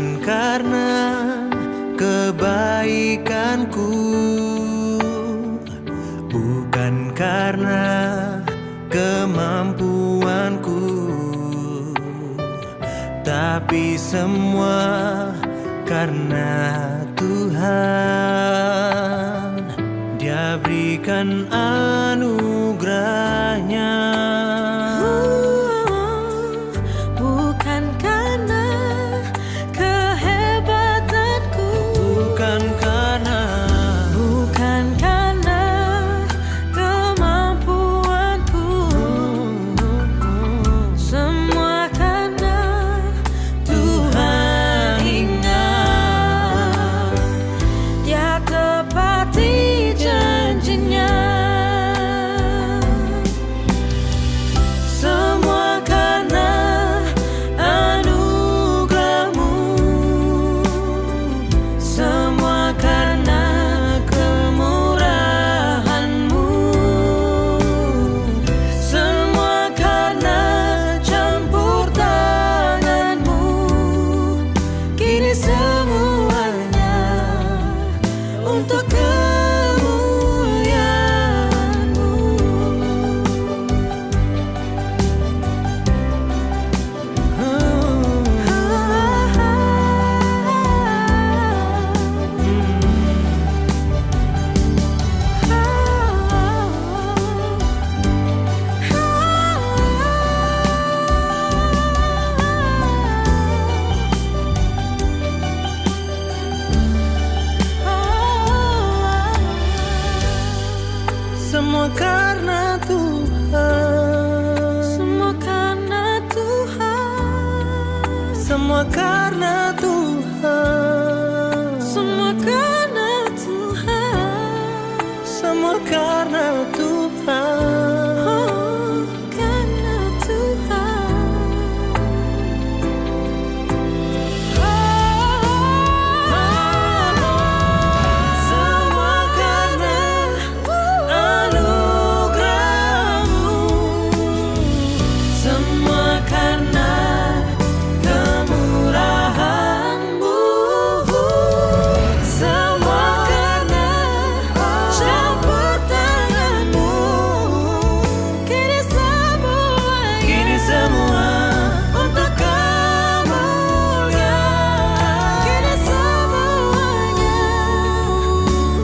Bukan karena kebaikanku, bukan karena kemampuanku, tapi semua karena Tuhan. Dia berikan anugerahnya. Bukan karena kehebatanku, Bukan karena kemampuanku, semua karena Tuhan ingat. Dia tepati janjinya. Semua karena anugerahmu, semua karena kemurahanmu, semua karena campur tanganmu. Kini semuanya untuk kemuliaan-Mu. semua karena Tuhan, Semua karena Tuhan, semua karena Tuhan, semua karena Tuhan, semua karena Tuhan. oh, karena Tuhan. Semua karena anugerahmu, Semua karena kemurahan-Mu, semua karena campur tangan-Mu. Kini semua untuk kemuliaan. Kini semuanya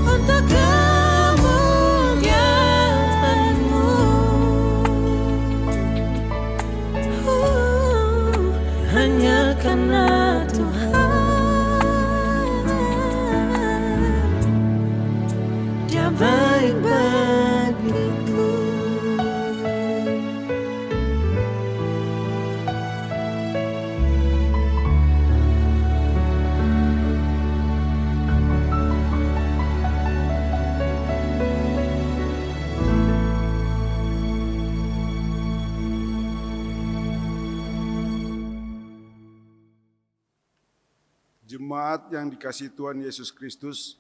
untuk kemuliaan-Mu. Hanya karena Tuhan, Dia baik bagiku. Jemaat yang dikasihi Tuhan Yesus Kristus,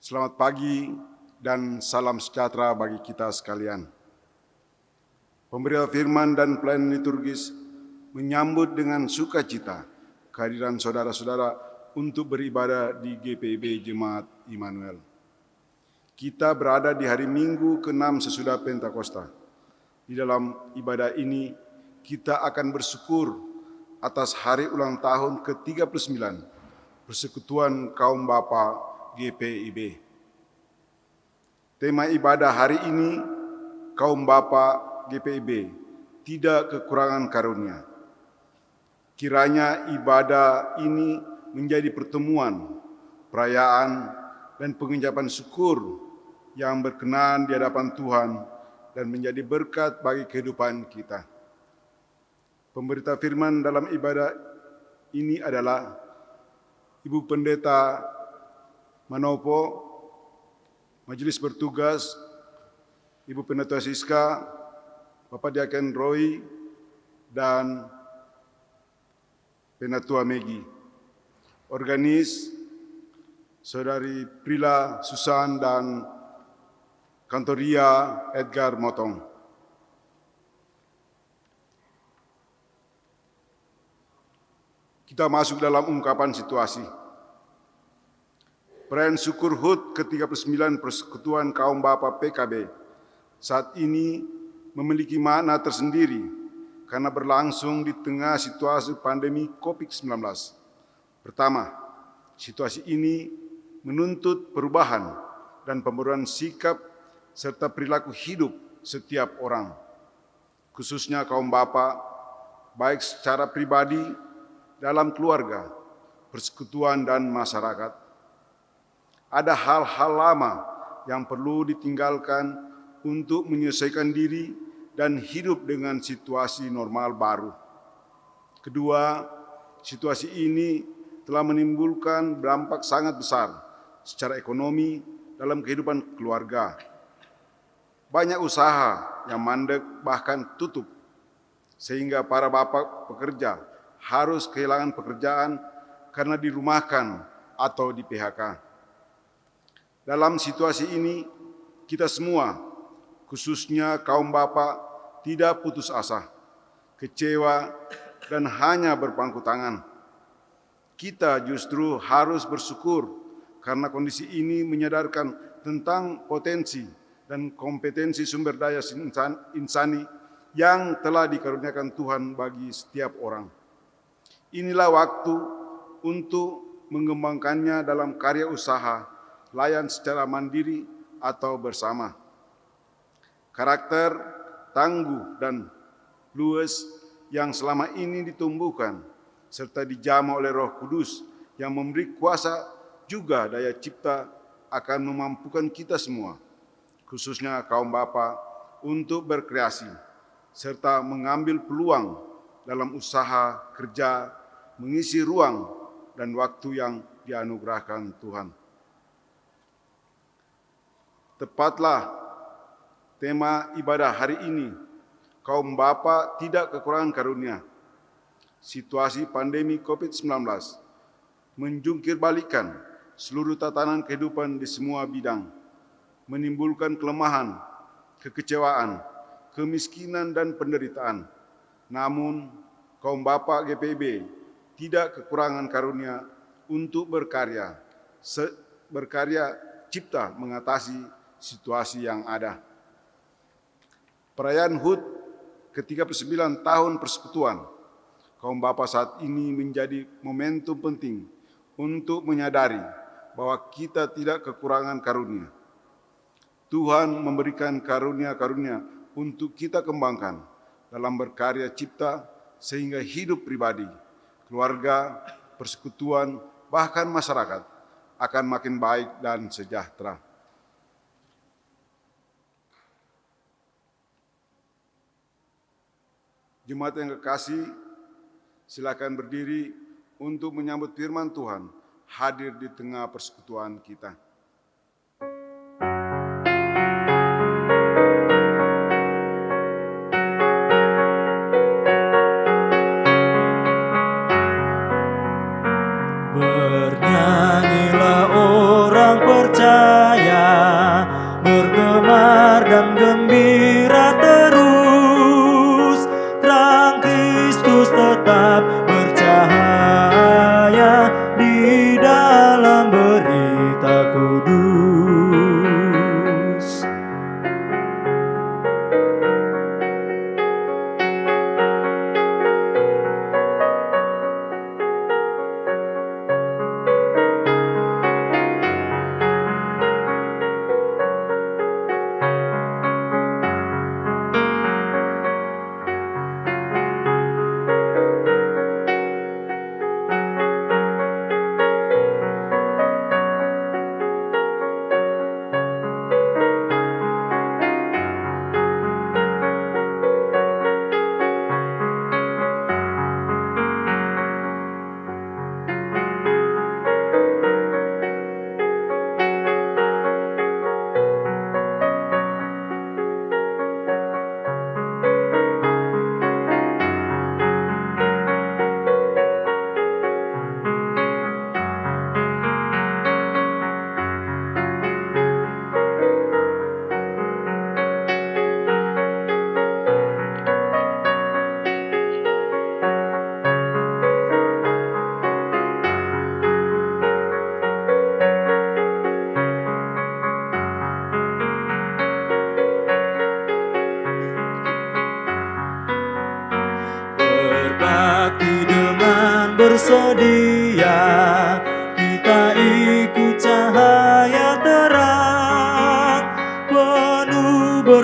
selamat pagi dan salam sejahtera bagi kita sekalian. Pemberitaan firman dan pelayanan liturgis menyambut dengan sukacita kehadiran saudara-saudara untuk beribadah di GPIB Jemaat Immanuel. Kita berada di hari Minggu ke-6 sesudah Pentakosta. Di dalam ibadah ini, kita akan bersyukur atas hari ulang tahun ke-39 Persekutuan Kaum Bapa GPIB. Tema ibadah hari ini, Kaum Bapa GPIB, tidak kekurangan karunia. Kiranya ibadah ini menjadi pertemuan, perayaan, dan pengucapan syukur yang berkenan di hadapan Tuhan dan menjadi berkat bagi kehidupan kita. Pemberita firman dalam ibadah ini adalah Ibu Pendeta Manopo, Majelis Bertugas, Ibu Pendeta Siska, Bapak Diaken Roy, dan Penatua Megi. Organis, Saudari Prila Susan dan Kantoria Edgar Motong. Kita masuk dalam ungkapan situasi. Perayaan syukur HUT ke-39 Persekutuan Kaum Bapa PKB saat ini memiliki makna tersendiri karena berlangsung di tengah situasi pandemi COVID-19. Pertama, situasi ini menuntut perubahan dan pemeruan sikap serta perilaku hidup setiap orang, khususnya kaum bapa, baik secara pribadi, dalam keluarga, persekutuan, dan masyarakat. Ada hal-hal lama yang perlu ditinggalkan untuk menyesuaikan diri dan hidup dengan situasi normal baru. Kedua, situasi ini telah menimbulkan dampak sangat besar secara ekonomi dalam kehidupan keluarga. Banyak usaha yang mandek bahkan tutup, sehingga para bapak pekerja harus kehilangan pekerjaan karena dirumahkan atau di PHK. Dalam situasi ini, kita semua, khususnya kaum bapak, tidak putus asa, kecewa, dan hanya berpangku tangan. Kita justru harus bersyukur karena kondisi ini menyadarkan tentang potensi dan kompetensi sumber daya insani yang telah dikaruniakan Tuhan bagi setiap orang. Inilah waktu untuk mengembangkannya dalam karya usaha, layan secara mandiri atau bersama. Karakter tangguh dan luwes yang selama ini ditumbuhkan serta dijamah oleh Roh Kudus yang memberi kuasa juga daya cipta akan memampukan kita semua, khususnya kaum bapa, untuk berkreasi serta mengambil peluang dalam usaha kerja, mengisi ruang dan waktu yang dianugerahkan Tuhan. Tepatlah tema ibadah hari ini, kaum bapa tidak kekurangan karunia. Situasi pandemi COVID-19 menjungkir balikan seluruh tatanan kehidupan di semua bidang, menimbulkan kelemahan, kekecewaan, kemiskinan, dan penderitaan. Namun, kaum bapa GPIB tidak kekurangan karunia untuk berkarya cipta mengatasi situasi yang ada. Perayaan HUT ke-39 tahun Persekutuan Kaum Bapa saat ini menjadi momentum penting untuk menyadari bahwa kita tidak kekurangan karunia. Tuhan memberikan karunia-karunia untuk kita kembangkan dalam berkarya cipta sehingga hidup pribadi, keluarga, persekutuan, bahkan masyarakat akan makin baik dan sejahtera. Jemaat yang kekasih, silakan berdiri untuk menyambut firman Tuhan hadir di tengah persekutuan kita. Bernyanyilah orang percaya, bergemar dan gembira terus, terang Kristus tetap bercahaya di dalam berita kudus.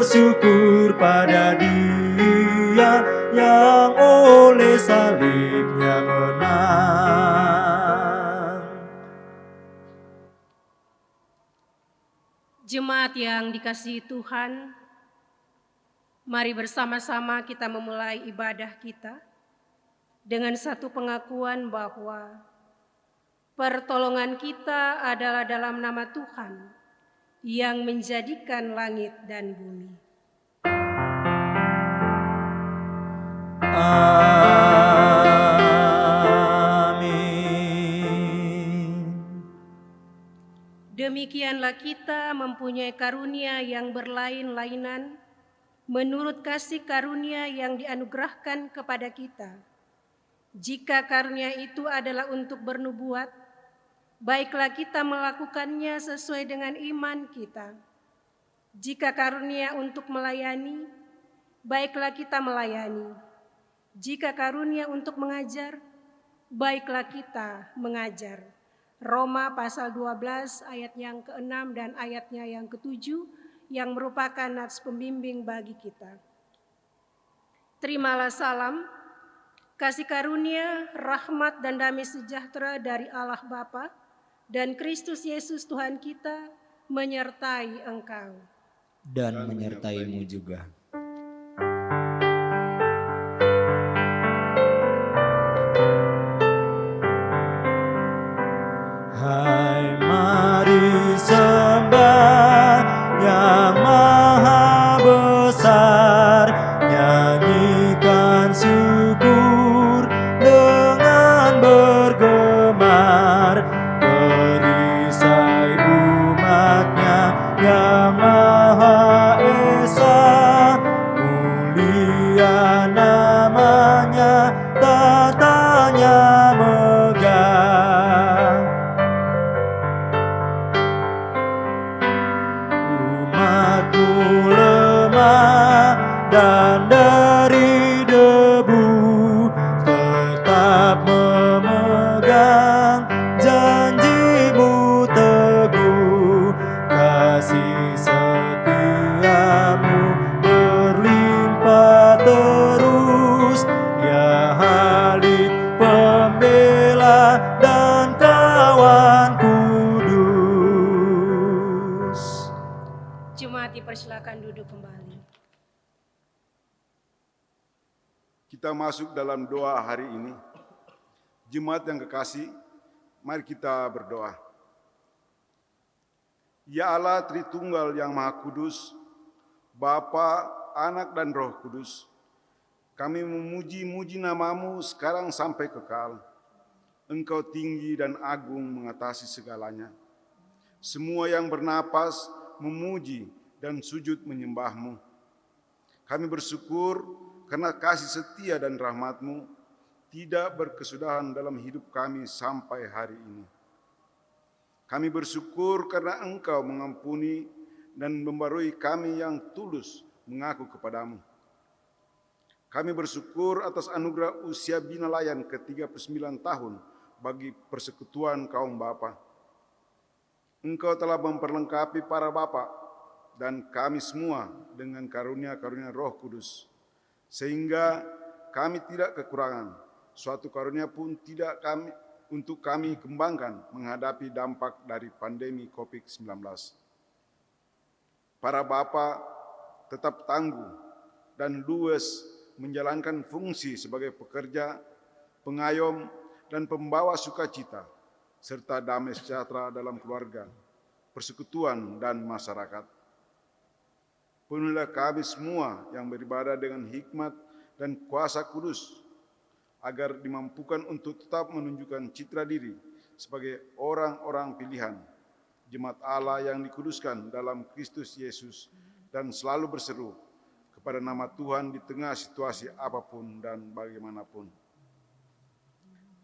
bersyukur pada Dia yang oleh salibnya menang. Jemaat yang dikasihi Tuhan, mari bersama-sama kita memulai ibadah kita dengan satu pengakuan bahwa pertolongan kita adalah dalam nama Tuhan yang menjadikan langit dan bumi. Amin. Demikianlah kita mempunyai karunia yang berlain-lainan menurut kasih karunia yang dianugerahkan kepada kita. Jika karunia itu adalah untuk bernubuat, baiklah kita melakukannya sesuai dengan iman kita. Jika karunia untuk melayani, baiklah kita melayani. Jika karunia untuk mengajar, baiklah kita mengajar. Roma pasal 12 ayat yang ke-6 dan ayatnya yang ke-7 yang merupakan nats pembimbing bagi kita. Terimalah salam, kasih karunia, rahmat dan damai sejahtera dari Allah Bapa dan Kristus Yesus Tuhan kita menyertai engkau. Dan menyertaimu juga. Hai, mari sembah yang maha besar, nyanyikan syukur dengan bergemar, perisai umatnya yang maha esa, mulia namanya, tatanya megah. Umatmu lemah dan dari debu, tetap memegang janjimu teguh. Kasih setiamu berlimpah terus, ya Halik pembela dan kawan kudus. Jemaat dipersilakan duduk kembali. Kita masuk dalam doa hari ini. Jemaat yang kekasih, mari kita berdoa. Ya Allah Tritunggal yang Maha Kudus, Bapa, Anak dan Roh Kudus, kami memuji-muji namamu sekarang sampai kekal. Engkau tinggi dan agung mengatasi segalanya. Semua yang bernapas memuji dan sujud menyembahmu. Kami bersyukur karena kasih setia dan rahmat-Mu tidak berkesudahan dalam hidup kami sampai hari ini. Kami bersyukur karena Engkau mengampuni dan membarui kami yang tulus mengaku kepadamu. Kami bersyukur atas anugerah usia bina layan ke-39 tahun bagi persekutuan kaum bapa. Engkau telah memperlengkapi para bapa dan kami semua dengan karunia-karunia Roh Kudus, sehingga kami tidak kekurangan suatu karunia pun tidak untuk kami kembangkan menghadapi dampak dari pandemi COVID-19. Para bapa tetap tangguh dan luwes menjalankan fungsi sebagai pekerja, pengayom, dan pembawa sukacita, serta damai sejahtera dalam keluarga, persekutuan, dan masyarakat. Penuhilah kami semua yang beribadah dengan hikmat dan kuasa kudus, agar dimampukan untuk tetap menunjukkan citra diri sebagai orang-orang pilihan, jemaat Allah yang dikuduskan dalam Kristus Yesus, dan selalu berseru kepada nama Tuhan di tengah situasi apapun dan bagaimanapun.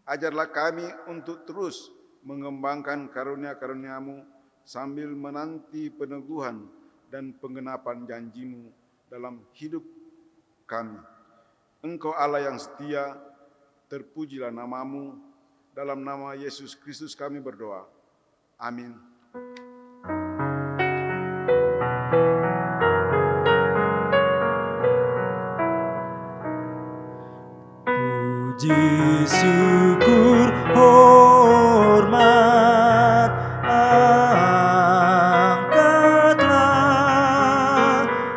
Ajarlah kami untuk terus mengembangkan karunia-karunia-Mu sambil menanti peneguhan dan penggenapan janji-Mu dalam hidup kami. Engkau Allah yang setia, terpujilah nama-Mu. Dalam nama Yesus Kristus kami berdoa. Amin. puji syukur hormat angkatlah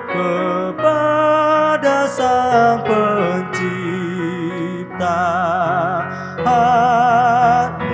kepada Sang Pencipta. Haleluya.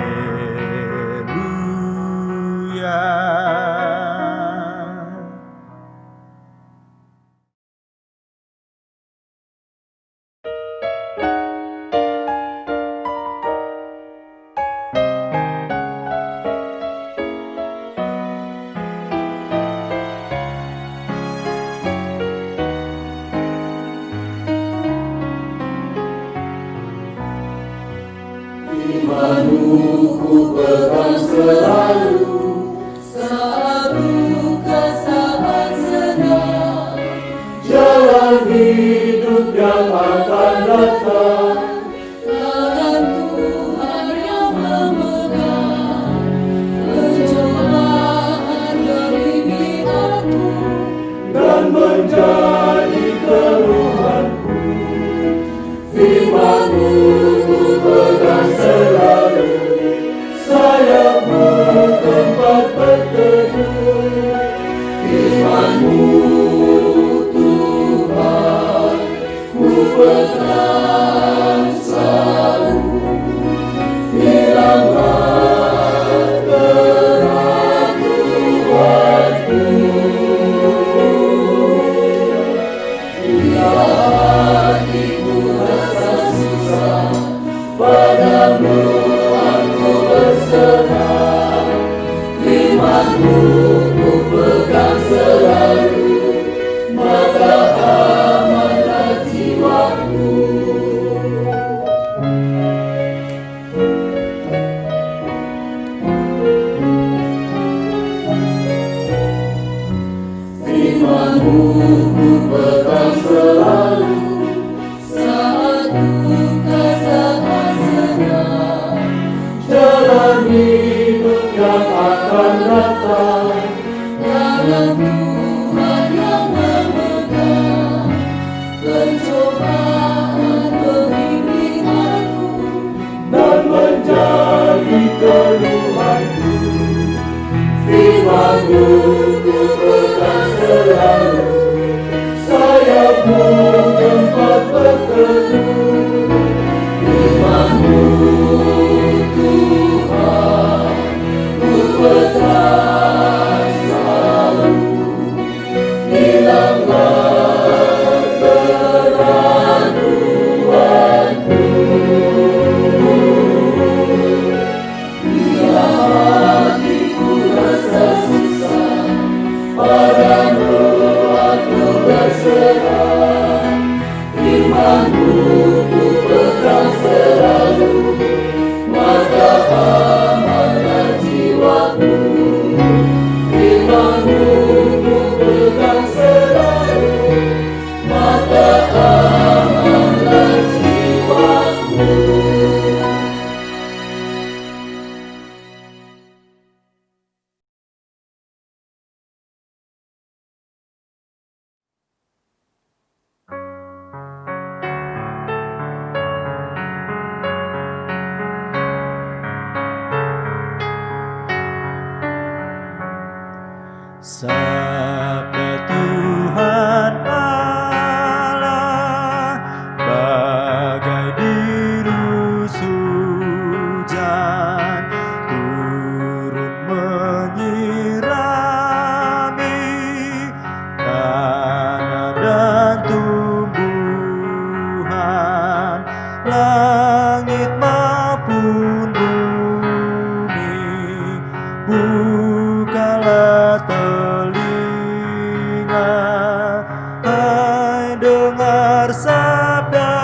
Saat duka, saat senang, Jalan hidup yang akan datang, tangan Tuhan yang memegang. Pencobaan membimbing aku, dan menjadi keluhanku. Firman-Mu ku pegang selalu, sayapmu tempat berteduh. Firman-Mu Tuhan ku pegang selalu, hilanglah keraguanku. Bila hatiku rasa susah, padamu aku berserah. Firman-Mu ku pegang selalu, maka amanlah jiwaku. Firman-Mu ku pegang selalu, saat duka, saat senang. jalan hidup yang akan datang, Tangan Tuhan yang memegang. Pencobaan membimbing aku, dan menjadi keluhanku. Firman-Mu ku pegang selalu, sayapmu tempat berteduh. Firman-Mu Tuhan ku pegang selalu, hilanglah keraguanku. Bila hatiku rasa susah, padamu aku berserah. Firman-Mu ku pegang selalu, maka amanlah jiwaku. Firman-Mu ku pegang selalu, maka amanlah jiwaku. Sabda Tuhan Allah bagai dirus hujan turun menyirami tanah dan tumbuhan, langit maupun bumi. Bukalah telinga, hai dengar sabdanya,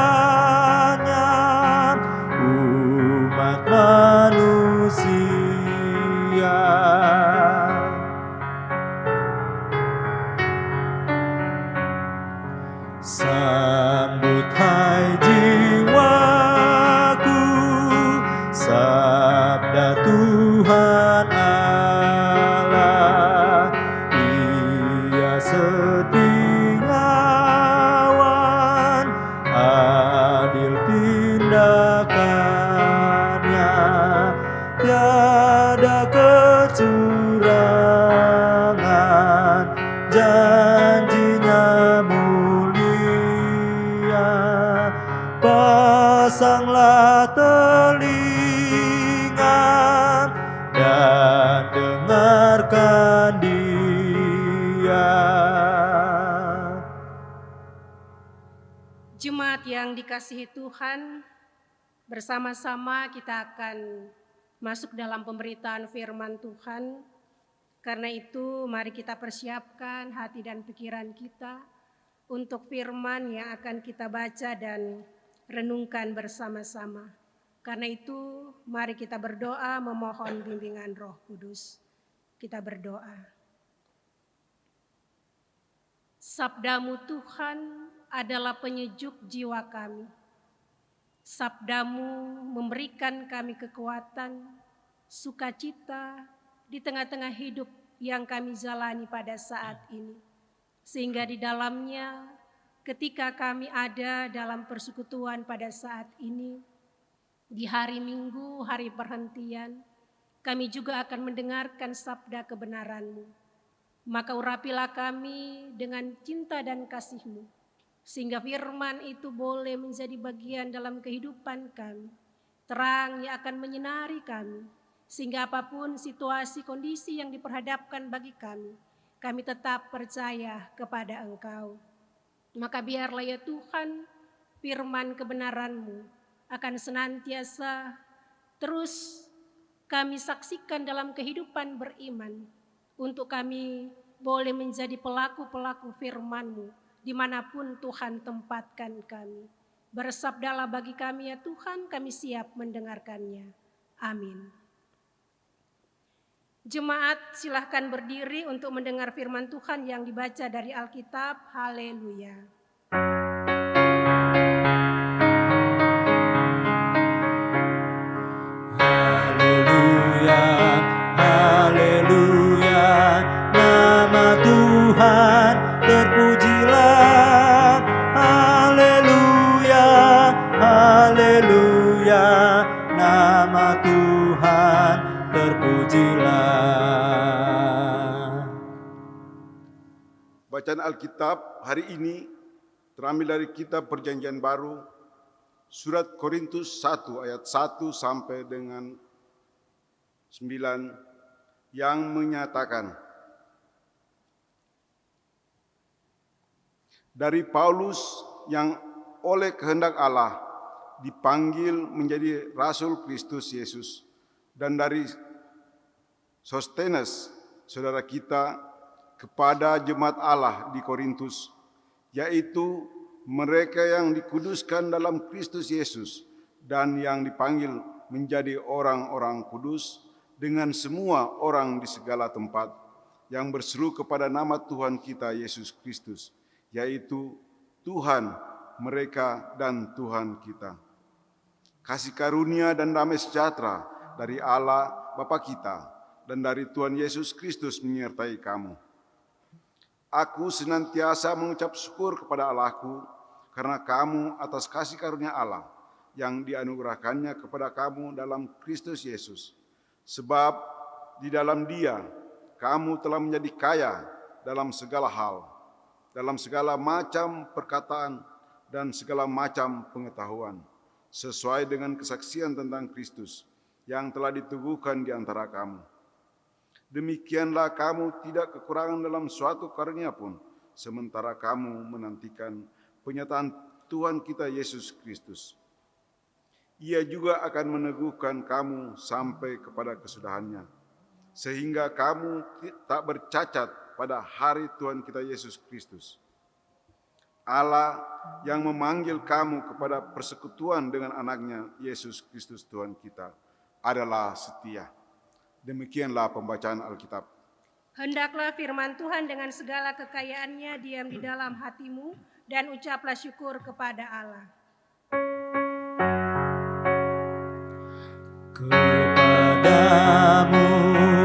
umat manusia. Sambut hai jiwaku, sabda Tuhan Allah. Ia setia, adil tindak ada kecurangan, janjinya mulia. Pasanglah telinga dan dengarkan Dia. Jemaat yang dikasihi Tuhan, bersama-sama kita akan masuk dalam pemberitaan firman Tuhan. Karena itu mari kita persiapkan hati dan pikiran kita untuk firman yang akan kita baca dan renungkan bersama-sama. Karena itu mari kita berdoa memohon bimbingan Roh Kudus. Kita berdoa. Sabdamu Tuhan adalah penyejuk jiwa kami. Sabdamu memberikan kami kekuatan, sukacita di tengah-tengah hidup yang kami jalani pada saat ini. Sehingga di dalamnya ketika kami ada dalam persekutuan pada saat ini, di hari Minggu, hari perhentian, kami juga akan mendengarkan sabda kebenaran-Mu. Maka urapilah kami dengan cinta dan kasih-Mu, sehingga firman itu boleh menjadi bagian dalam kehidupan kami, terang yang akan menyinari kami, sehingga apapun situasi kondisi yang diperhadapkan bagi kami tetap percaya kepada Engkau. Maka biarlah ya Tuhan, firman kebenaran-Mu akan senantiasa terus kami saksikan dalam kehidupan beriman, untuk kami boleh menjadi pelaku-pelaku firman-Mu dimanapun Tuhan tempatkan kami. Bersabdalah bagi kami ya Tuhan, kami siap mendengarkannya. Amin. Jemaat silahkan berdiri untuk mendengar firman Tuhan yang dibaca dari Alkitab. Haleluya. Haleluya, haleluya, nama Tuhan terpujilah. Haleluya, haleluya, nama Tuhan terpujilah. Bacaan Alkitab hari ini terambil dari kitab Perjanjian Baru, surat Korintus 1 ayat 1 sampai dengan 9 yang menyatakan, dari Paulus yang oleh kehendak Allah dipanggil menjadi Rasul Kristus Yesus, dan dari Sostenes, saudara kita, kepada jemaat Allah di Korintus, yaitu mereka yang dikuduskan dalam Kristus Yesus dan yang dipanggil menjadi orang-orang kudus, dengan semua orang di segala tempat yang berseru kepada nama Tuhan kita Yesus Kristus, yaitu Tuhan mereka dan Tuhan kita. Kasih karunia dan damai sejahtera dari Allah Bapa kita dan dari Tuhan Yesus Kristus menyertai kamu. Aku senantiasa mengucap syukur kepada Allahku karena kamu atas kasih karunia Allah yang dianugerahkannya kepada kamu dalam Kristus Yesus. Sebab di dalam Dia kamu telah menjadi kaya dalam segala hal, dalam segala macam perkataan dan segala macam pengetahuan, sesuai dengan kesaksian tentang Kristus yang telah diteguhkan di antara kamu. Demikianlah kamu tidak kekurangan dalam suatu karunia pun, sementara kamu menantikan penyataan Tuhan kita Yesus Kristus. Ia juga akan meneguhkan kamu sampai kepada kesudahannya, sehingga kamu tak bercacat pada hari Tuhan kita Yesus Kristus. Allah yang memanggil kamu kepada persekutuan dengan anaknya Yesus Kristus Tuhan kita adalah setia. Demikianlah pembacaan Alkitab. Hendaklah firman Tuhan dengan segala kekayaannya diam di dalam hatimu, dan ucaplah syukur kepada Allah. Kepadamu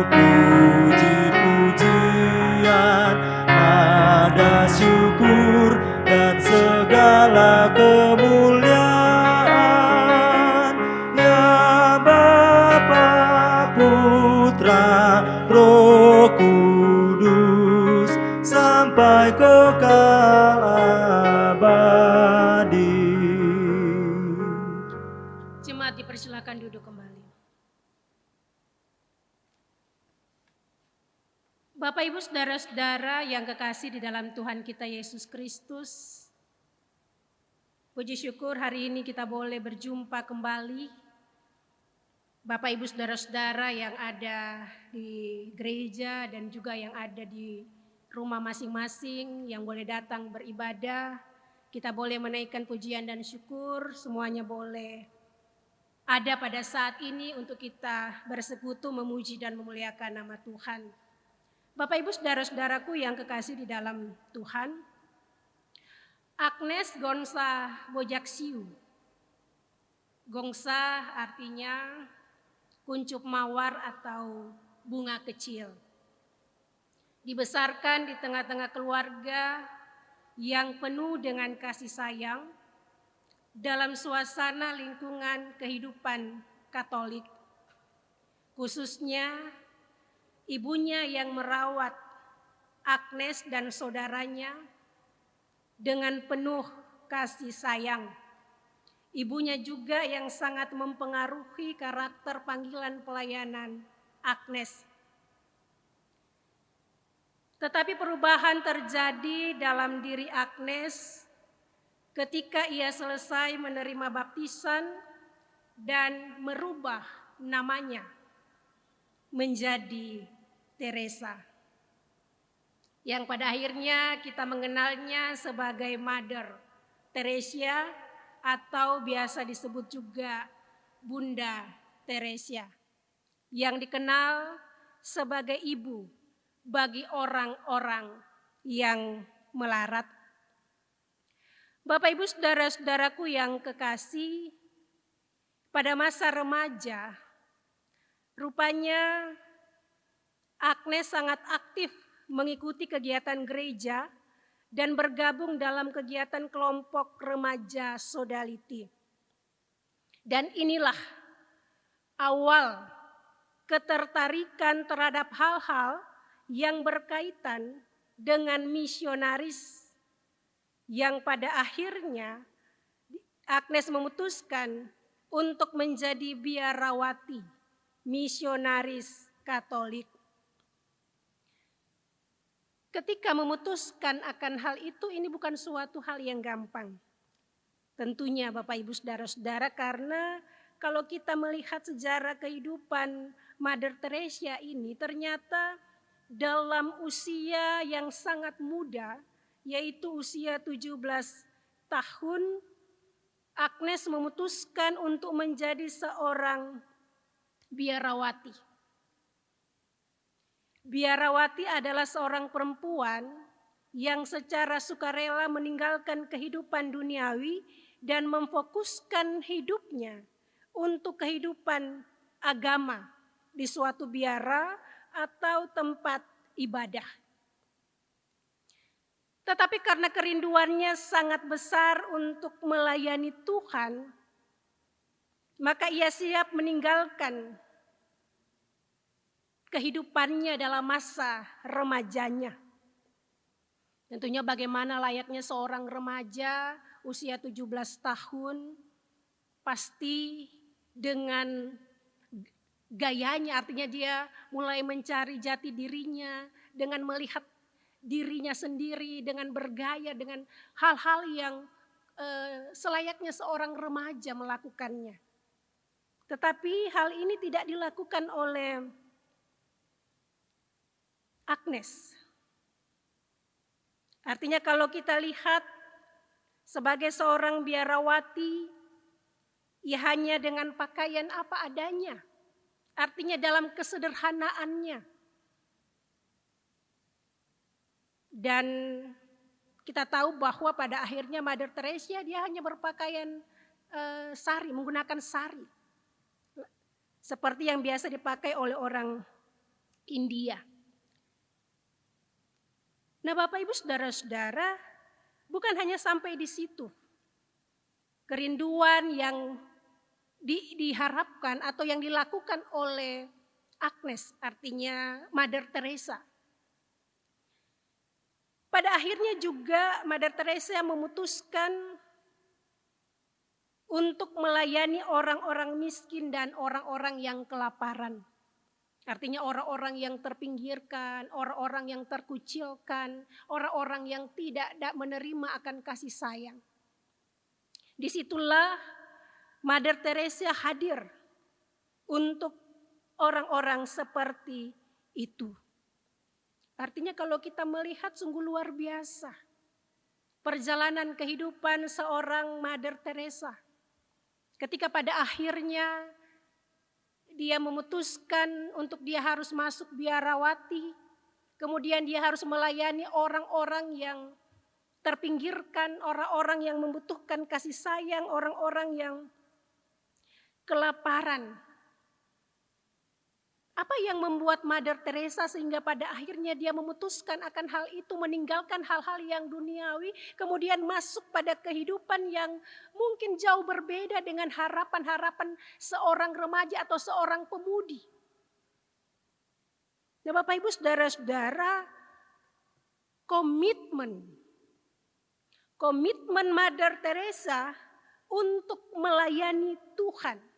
puji-pujian, nada syukur dan segala kemuliaan, ya Bapa Putra, Roh Kudus, sampai kekal abadi. Jemaat dipersilakan duduk kembali. Bapak, Ibu, saudara-saudara yang kekasih di dalam Tuhan kita Yesus Kristus, puji syukur hari ini kita boleh berjumpa kembali. Bapak, Ibu, saudara-saudara yang ada di gereja dan juga yang ada di rumah masing-masing yang boleh datang beribadah, kita boleh menaikkan pujian dan syukur, semuanya boleh ada pada saat ini untuk kita bersekutu memuji dan memuliakan nama Tuhan. Bapak, Ibu, saudara-saudaraku yang kekasih di dalam Tuhan, Agnes Gonsa Bojaksiu. Gongsa artinya kuncup mawar atau bunga kecil. Dibesarkan di tengah-tengah keluarga yang penuh dengan kasih sayang dalam suasana lingkungan kehidupan Katolik. Khususnya ibunya yang merawat Agnes dan saudaranya dengan penuh kasih sayang. Ibunya juga yang sangat mempengaruhi karakter panggilan pelayanan Agnes. Tetapi perubahan terjadi dalam diri Agnes ketika ia selesai menerima baptisan dan merubah namanya menjadi Teresa, yang pada akhirnya kita mengenalnya sebagai Mother Teresa atau biasa disebut juga Bunda Teresa, yang dikenal sebagai ibu bagi orang-orang yang melarat. Bapak, Ibu, saudara-saudaraku yang kekasih, pada masa remaja rupanya Agnes sangat aktif mengikuti kegiatan gereja dan bergabung dalam kegiatan kelompok remaja Sodality. Dan inilah awal ketertarikan terhadap hal-hal yang berkaitan dengan misionaris, yang pada akhirnya Agnes memutuskan untuk menjadi biarawati misionaris Katolik. Ketika memutuskan akan hal itu, ini bukan suatu hal yang gampang. Tentunya Bapak, Ibu, saudara-saudara, karena kalau kita melihat sejarah kehidupan Mother Teresa ini, ternyata dalam usia yang sangat muda, yaitu usia 17 tahun, Agnes memutuskan untuk menjadi seorang biarawati. Biarawati adalah seorang perempuan yang secara sukarela meninggalkan kehidupan duniawi dan memfokuskan hidupnya untuk kehidupan agama di suatu biara atau tempat ibadah. Tetapi karena kerinduannya sangat besar untuk melayani Tuhan, maka ia siap meninggalkan kehidupannya dalam masa remajanya. Tentunya bagaimana layaknya seorang remaja usia 17 tahun, pasti dengan gayanya, artinya dia mulai mencari jati dirinya dengan melihat dirinya sendiri, dengan bergaya, dengan hal-hal yang selayaknya seorang remaja melakukannya. Tetapi hal ini tidak dilakukan oleh Agnes. Artinya kalau kita lihat sebagai seorang biarawati, ia hanya dengan pakaian apa adanya. Artinya dalam kesederhanaannya. Dan kita tahu bahwa pada akhirnya Mother Teresa dia hanya berpakaian sari, menggunakan sari. Seperti yang biasa dipakai oleh orang India. Nah, Bapak, Ibu, saudara-saudara, bukan hanya sampai di situ. Kerinduan yang diharapkan atau yang dilakukan oleh Agnes, artinya Mother Teresa. Pada akhirnya juga Mother Teresa memutuskan untuk melayani orang-orang miskin dan orang-orang yang kelaparan. Artinya orang-orang yang terpinggirkan, orang-orang yang terkucilkan, orang-orang yang tidak menerima akan kasih sayang. Disitulah Mother Teresa hadir untuk orang-orang seperti itu. Artinya kalau kita melihat sungguh luar biasa perjalanan kehidupan seorang Mother Teresa. Ketika pada akhirnya dia memutuskan untuk dia harus masuk biarawati, kemudian dia harus melayani orang-orang yang terpinggirkan, orang-orang yang membutuhkan kasih sayang, orang-orang yang kelaparan. Apa yang membuat Mother Teresa sehingga pada akhirnya dia memutuskan akan hal itu, meninggalkan hal-hal yang duniawi, kemudian masuk pada kehidupan yang mungkin jauh berbeda dengan harapan-harapan seorang remaja atau seorang pemudi. Nah, Bapak Ibu Saudara-saudara, komitmen Mother Teresa untuk melayani Tuhan,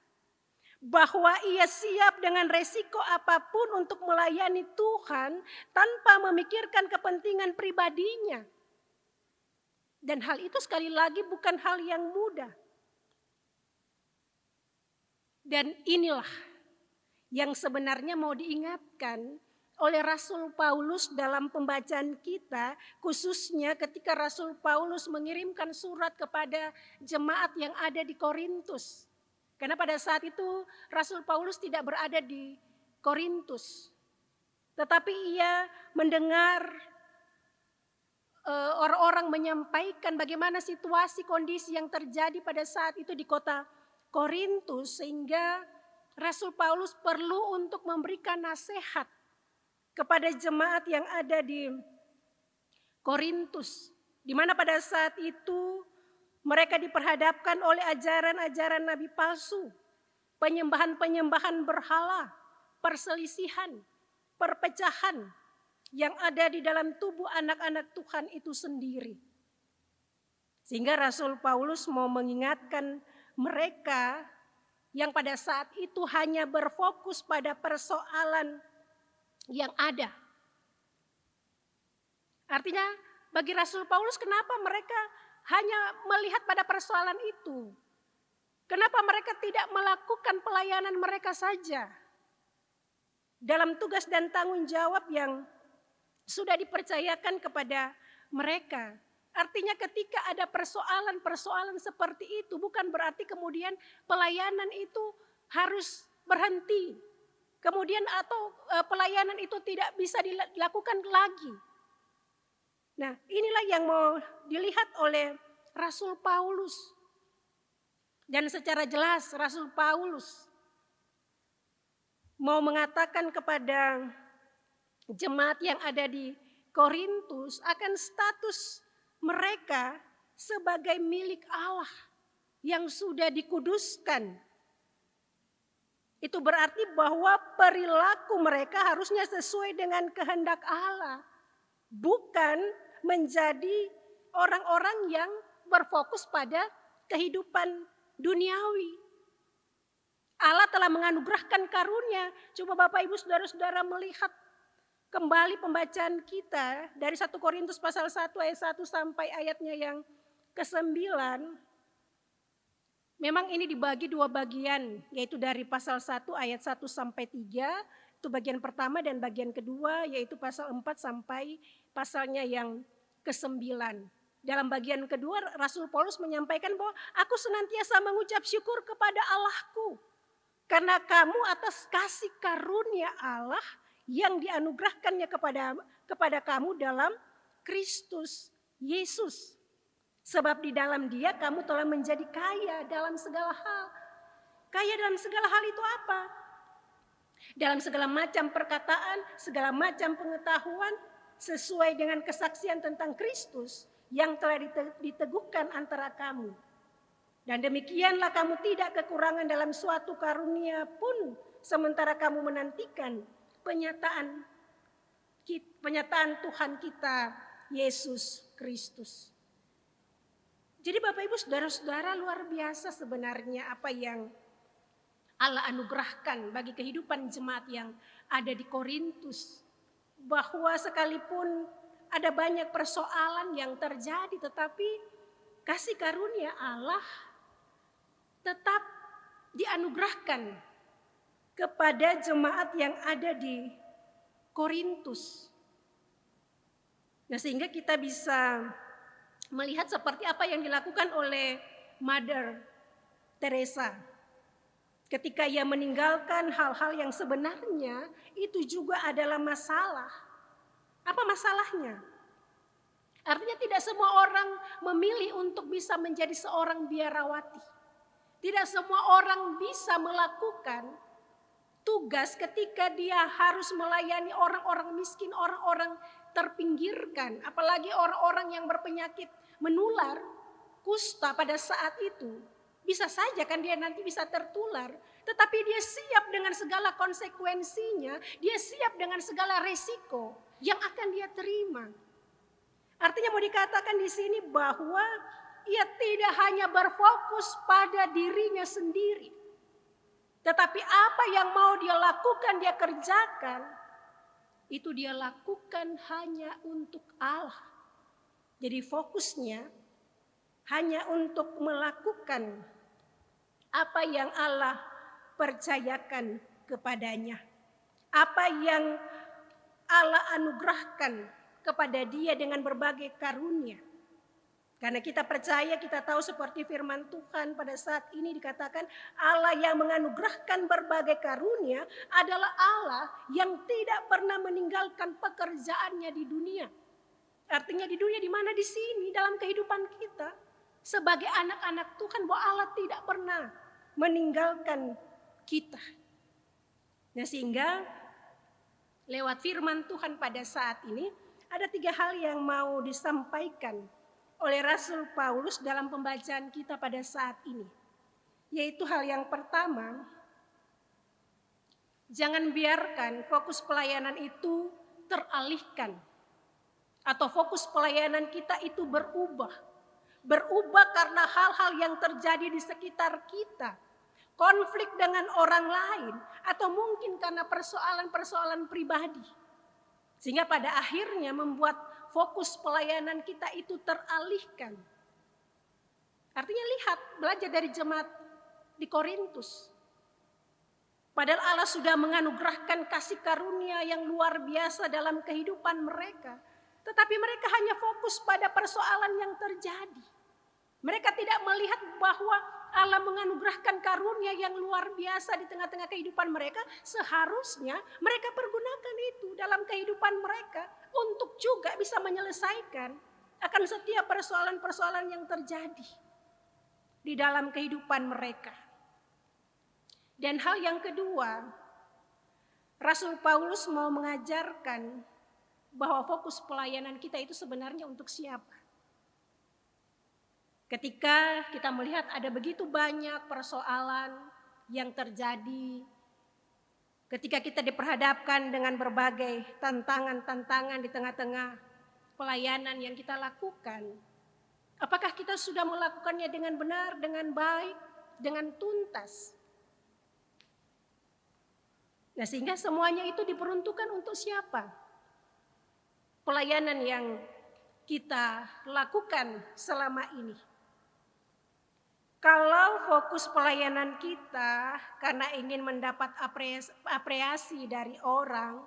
bahwa ia siap dengan resiko apapun untuk melayani Tuhan tanpa memikirkan kepentingan pribadinya. Dan hal itu sekali lagi bukan hal yang mudah. Dan inilah yang sebenarnya mau diingatkan oleh Rasul Paulus dalam pembacaan kita, khususnya ketika Rasul Paulus mengirimkan surat kepada jemaat yang ada di Korintus. Karena pada saat itu Rasul Paulus tidak berada di Korintus, tetapi ia mendengar orang-orang menyampaikan bagaimana situasi kondisi yang terjadi pada saat itu di kota Korintus, sehingga Rasul Paulus perlu untuk memberikan nasihat kepada jemaat yang ada di Korintus, di mana pada saat itu mereka diperhadapkan oleh ajaran-ajaran nabi palsu, penyembahan-penyembahan berhala, perselisihan, perpecahan yang ada di dalam tubuh anak-anak Tuhan itu sendiri. Sehingga Rasul Paulus mau mengingatkan mereka yang pada saat itu hanya berfokus pada persoalan yang ada. Artinya bagi Rasul Paulus, kenapa mereka hanya melihat pada persoalan itu? Kenapa mereka tidak melakukan pelayanan mereka saja dalam tugas dan tanggung jawab yang sudah dipercayakan kepada mereka? Artinya ketika ada persoalan-persoalan seperti itu, bukan berarti kemudian pelayanan itu harus berhenti. Kemudian atau pelayanan itu tidak bisa dilakukan lagi. Nah, inilah yang mau dilihat oleh Rasul Paulus. Dan secara jelas Rasul Paulus mau mengatakan kepada jemaat yang ada di Korintus akan status mereka sebagai milik Allah yang sudah dikuduskan. Itu berarti bahwa perilaku mereka harusnya sesuai dengan kehendak Allah, bukan menjadi orang-orang yang berfokus pada kehidupan duniawi. Allah telah menganugerahkan karunia. Coba Bapak Ibu Saudara-saudara melihat kembali pembacaan kita dari 1 Korintus pasal 1 ayat 1 sampai ayatnya yang ke-9. Memang ini dibagi dua bagian, yaitu dari pasal 1 ayat 1 sampai 3. Itu bagian pertama, dan bagian kedua yaitu pasal 4 sampai pasalnya yang ke-9. Dalam bagian kedua Rasul Paulus menyampaikan bahwa aku senantiasa mengucap syukur kepada Allahku karena kamu atas kasih karunia Allah yang dianugerahkannya kepada kamu dalam Kristus Yesus. Sebab di dalam Dia kamu telah menjadi kaya dalam segala hal. Kaya dalam segala hal itu apa? Dalam segala macam perkataan, segala macam pengetahuan, sesuai dengan kesaksian tentang Kristus yang telah diteguhkan antara kamu. Dan demikianlah kamu tidak kekurangan dalam suatu karunia pun sementara kamu menantikan penyataan Tuhan kita Yesus Kristus. Jadi Bapak Ibu Saudara-saudara, luar biasa sebenarnya apa yang Allah anugerahkan bagi kehidupan jemaat yang ada di Korintus. Bahwa sekalipun ada banyak persoalan yang terjadi, tetapi kasih karunia Allah tetap dianugerahkan kepada jemaat yang ada di Korintus. Nah, sehingga kita bisa melihat seperti apa yang dilakukan oleh Mother Teresa. Ketika ia meninggalkan hal-hal yang sebenarnya itu juga adalah masalah. Apa masalahnya? Artinya tidak semua orang memilih untuk bisa menjadi seorang biarawati. Tidak semua orang bisa melakukan tugas ketika dia harus melayani orang-orang miskin, orang-orang terpinggirkan, apalagi orang-orang yang berpenyakit menular, kusta pada saat itu. Bisa saja kan dia nanti bisa tertular, tetapi dia siap dengan segala konsekuensinya, dia siap dengan segala resiko yang akan dia terima. Artinya mau dikatakan di sini bahwa ia tidak hanya berfokus pada dirinya sendiri, tetapi apa yang mau dia lakukan, dia kerjakan, itu dia lakukan hanya untuk Allah. Jadi fokusnya hanya untuk melakukan apa yang Allah percayakan kepadanya. Apa yang Allah anugerahkan kepada dia dengan berbagai karunia. Karena kita percaya, kita tahu seperti firman Tuhan pada saat ini dikatakan Allah yang menganugerahkan berbagai karunia adalah Allah yang tidak pernah meninggalkan pekerjaannya di dunia. Artinya di dunia di mana? Di sini dalam kehidupan kita sebagai anak-anak Tuhan, bahwa Allah tidak pernah meninggalkan kita. Nah, sehingga lewat firman Tuhan pada saat ini ada 3 hal yang mau disampaikan oleh Rasul Paulus dalam pembacaan kita pada saat ini. Yaitu hal yang pertama, jangan biarkan fokus pelayanan itu teralihkan. Atau fokus pelayanan kita itu berubah. Berubah karena hal-hal yang terjadi di sekitar kita. Konflik dengan orang lain. Atau mungkin karena persoalan-persoalan pribadi. Sehingga pada akhirnya membuat fokus pelayanan kita itu teralihkan. Artinya lihat, belajar dari jemaat di Korintus. Padahal Allah sudah menganugerahkan kasih karunia yang luar biasa dalam kehidupan mereka. Tetapi mereka hanya fokus pada persoalan yang terjadi. Mereka tidak melihat bahwa Allah menganugerahkan karunia yang luar biasa di tengah-tengah kehidupan mereka. Seharusnya mereka pergunakan itu dalam kehidupan mereka untuk juga bisa menyelesaikan akan setiap persoalan-persoalan yang terjadi di dalam kehidupan mereka. Dan hal yang kedua, Rasul Paulus mau mengajarkan bahwa fokus pelayanan kita itu sebenarnya untuk siapa. Ketika kita melihat ada begitu banyak persoalan yang terjadi, ketika kita diperhadapkan dengan berbagai tantangan-tantangan di tengah-tengah pelayanan yang kita lakukan, apakah kita sudah melakukannya dengan benar, dengan baik, dengan tuntas? Nah, sehingga semuanya itu diperuntukkan untuk siapa? Pelayanan yang kita lakukan selama ini. Kalau fokus pelayanan kita karena ingin mendapat apresiasi dari orang,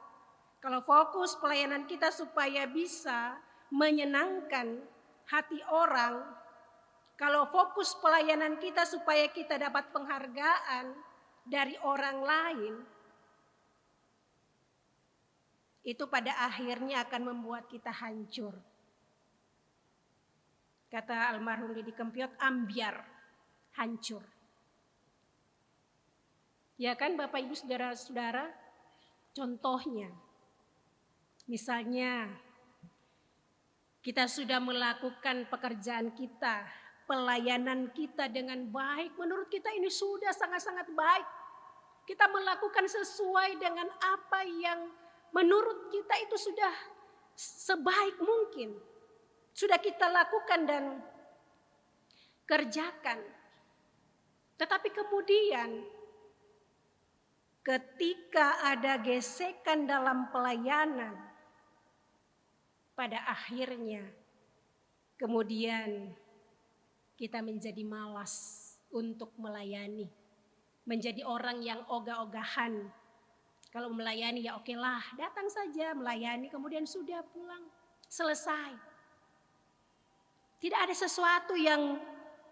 kalau fokus pelayanan kita supaya bisa menyenangkan hati orang, kalau fokus pelayanan kita supaya kita dapat penghargaan dari orang lain, itu pada akhirnya akan membuat kita hancur. Kata almarhum Didi Kempyot, ambiar, hancur. Ya kan Bapak Ibu Saudara-saudara, contohnya, misalnya kita sudah melakukan pekerjaan kita, pelayanan kita dengan baik, menurut kita ini sudah sangat-sangat baik. Kita melakukan sesuai dengan apa yang menurut kita itu sudah sebaik mungkin. Sudah kita lakukan dan kerjakan. Tetapi kemudian ketika ada gesekan dalam pelayanan, pada akhirnya kemudian kita menjadi malas untuk melayani. Menjadi orang yang ogah-ogahan. Kalau melayani ya oke lah, datang saja melayani kemudian sudah pulang. Selesai. Tidak ada sesuatu yang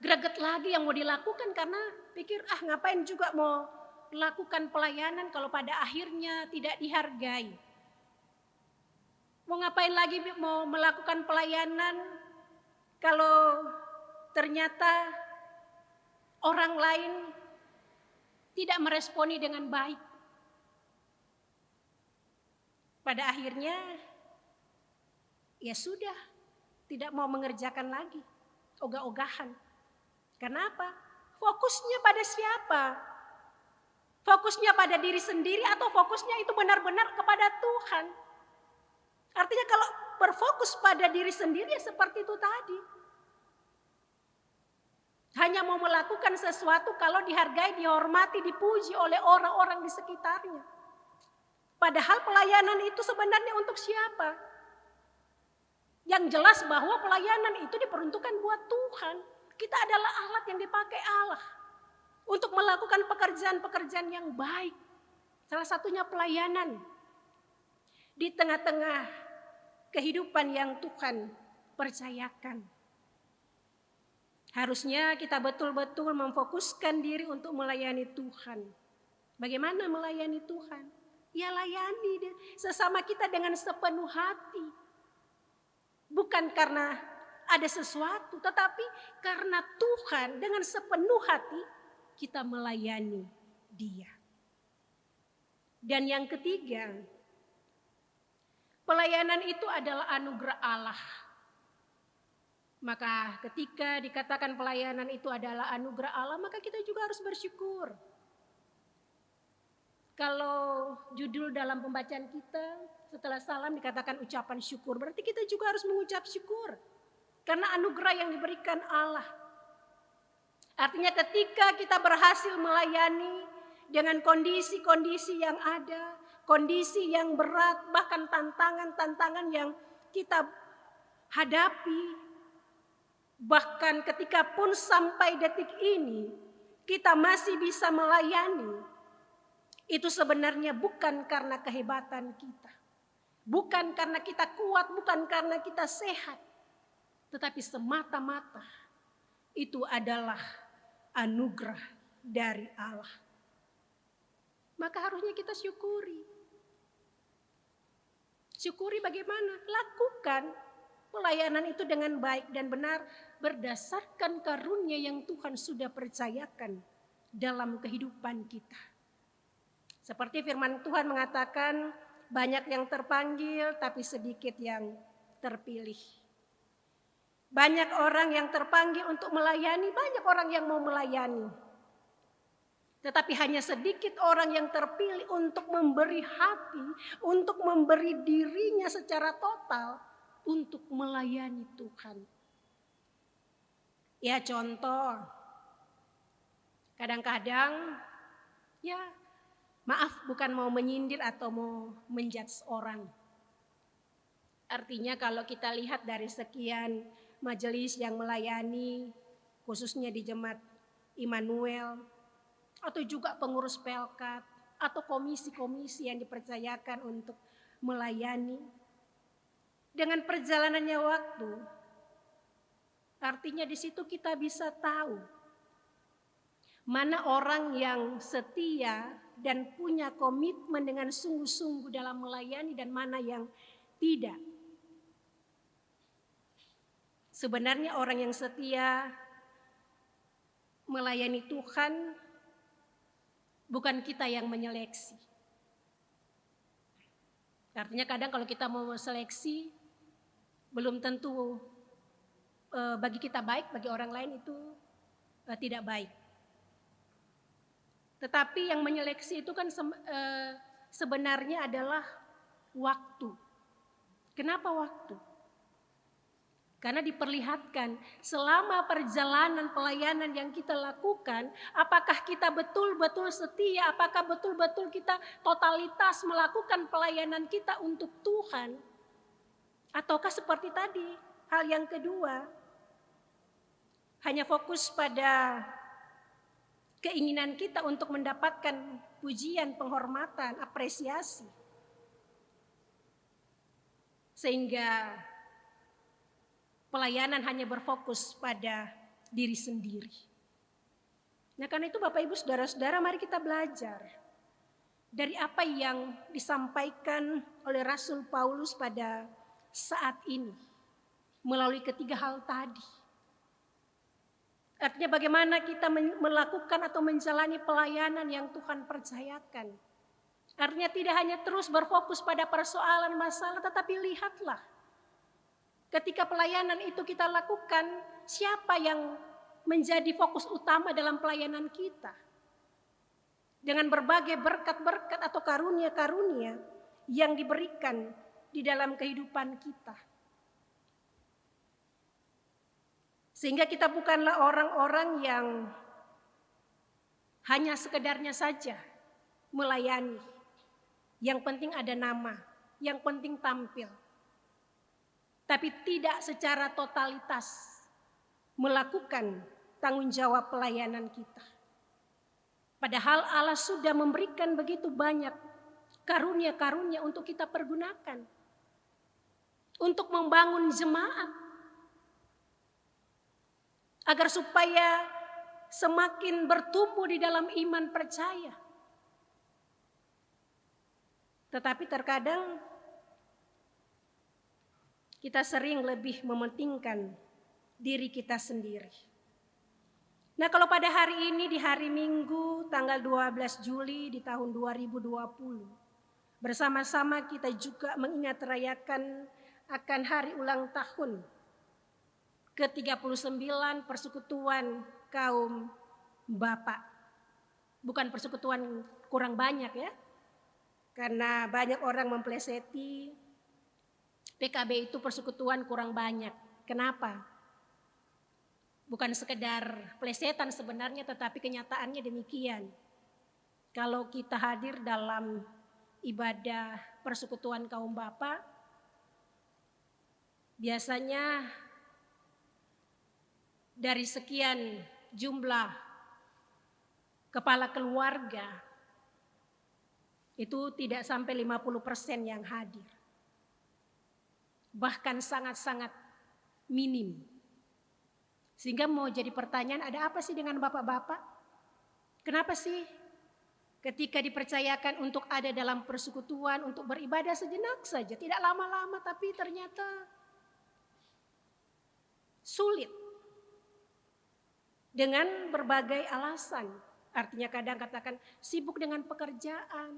greget lagi yang mau dilakukan karena pikir ngapain juga mau melakukan pelayanan kalau pada akhirnya tidak dihargai. Mau ngapain lagi mau melakukan pelayanan kalau ternyata orang lain tidak meresponi dengan baik. Pada akhirnya ya sudah, tidak mau mengerjakan lagi, ogah-ogahan. Karena apa? Fokusnya pada siapa? Fokusnya pada diri sendiri atau fokusnya itu benar-benar kepada Tuhan? Artinya kalau berfokus pada diri sendiri ya seperti itu tadi. Hanya mau melakukan sesuatu kalau dihargai, dihormati, dipuji oleh orang-orang di sekitarnya. Padahal pelayanan itu sebenarnya untuk siapa? Yang jelas bahwa pelayanan itu diperuntukkan buat Tuhan. Kita adalah alat yang dipakai Allah untuk melakukan pekerjaan-pekerjaan yang baik. Salah satunya pelayanan di tengah-tengah kehidupan yang Tuhan percayakan. Harusnya kita betul-betul memfokuskan diri untuk melayani Tuhan. Bagaimana melayani Tuhan? Ya layani sesama kita dengan sepenuh hati. Bukan karena ada sesuatu, tetapi karena Tuhan dengan sepenuh hati kita melayani Dia. Dan yang ketiga, pelayanan itu adalah anugerah Allah. Maka ketika dikatakan pelayanan itu adalah anugerah Allah, maka kita juga harus bersyukur. Kalau judul dalam pembacaan kita setelah salam dikatakan ucapan syukur, berarti kita juga harus mengucap syukur. Karena anugerah yang diberikan Allah. Artinya ketika kita berhasil melayani dengan kondisi-kondisi yang ada, kondisi yang berat, bahkan tantangan-tantangan yang kita hadapi, bahkan ketika pun sampai detik ini kita masih bisa melayani, itu sebenarnya bukan karena kehebatan kita, bukan karena kita kuat, bukan karena kita sehat, tetapi semata-mata itu adalah anugerah dari Allah. Maka harusnya kita syukuri. Syukuri bagaimana? Lakukan pelayanan itu dengan baik dan benar berdasarkan karunia yang Tuhan sudah percayakan dalam kehidupan kita. Seperti firman Tuhan mengatakan, banyak yang terpanggil tapi sedikit yang terpilih. Banyak orang yang terpanggil untuk melayani, banyak orang yang mau melayani. Tetapi hanya sedikit orang yang terpilih untuk memberi hati, untuk memberi dirinya secara total untuk melayani Tuhan. Ya contoh, kadang-kadang ya maaf bukan mau menyindir atau mau menjudge orang. Artinya kalau kita lihat dari sekian majelis yang melayani, khususnya di Jemaat Immanuel, atau juga pengurus Pelkat, atau komisi-komisi yang dipercayakan untuk melayani, dengan perjalanannya waktu, artinya di situ kita bisa tahu mana orang yang setia dan punya komitmen dengan sungguh-sungguh dalam melayani dan mana yang tidak. Sebenarnya orang yang setia melayani Tuhan bukan kita yang menyeleksi. Artinya kadang kalau kita mau seleksi belum tentu bagi kita baik, bagi orang lain itu tidak baik. Tetapi yang menyeleksi itu kan sebenarnya adalah waktu. Kenapa waktu? Karena diperlihatkan selama perjalanan pelayanan yang kita lakukan, apakah kita betul-betul setia, apakah betul-betul kita totalitas melakukan pelayanan kita untuk Tuhan, ataukah seperti tadi, hal yang kedua, hanya fokus pada keinginan kita untuk mendapatkan pujian, penghormatan, apresiasi. Sehingga pelayanan hanya berfokus pada diri sendiri. Nah, karena itu Bapak Ibu Saudara-saudara, mari kita belajar dari apa yang disampaikan oleh Rasul Paulus pada saat ini melalui ketiga hal tadi. Artinya bagaimana kita melakukan atau menjalani pelayanan yang Tuhan percayakan. Artinya tidak hanya terus berfokus pada persoalan masalah, tetapi lihatlah ketika pelayanan itu kita lakukan, siapa yang menjadi fokus utama dalam pelayanan kita. Dengan berbagai berkat-berkat atau karunia-karunia yang diberikan di dalam kehidupan kita. Sehingga kita bukanlah orang-orang yang hanya sekedarnya saja melayani. Yang penting ada nama, yang penting tampil. Tapi tidak secara totalitas melakukan tanggung jawab pelayanan kita. Padahal Allah sudah memberikan begitu banyak karunia-karunia untuk kita pergunakan. Untuk membangun jemaat. Agar supaya semakin bertumbuh di dalam iman percaya. Tetapi terkadang kita sering lebih mementingkan diri kita sendiri. Nah, kalau pada hari ini di hari Minggu tanggal 12 Juli di tahun 2020, bersama-sama kita juga mengingat rayakan akan hari ulang tahun ke-39 Persekutuan Kaum Bapak. Bukan persekutuan kurang banyak ya. Karena banyak orang mempleseti PKB itu persekutuan kurang banyak. Kenapa? Bukan sekedar plesetan sebenarnya, tetapi kenyataannya demikian. Kalau kita hadir dalam ibadah persekutuan kaum Bapak, biasanya dari sekian jumlah kepala keluarga, itu tidak sampai 50% yang hadir. Bahkan sangat-sangat minim. Sehingga mau jadi pertanyaan, ada apa sih dengan bapak-bapak? Kenapa sih ketika dipercayakan untuk ada dalam persekutuan, untuk beribadah sejenak saja, tidak lama-lama, tapi ternyata sulit. Dengan berbagai alasan. Artinya kadang katakan sibuk dengan pekerjaan,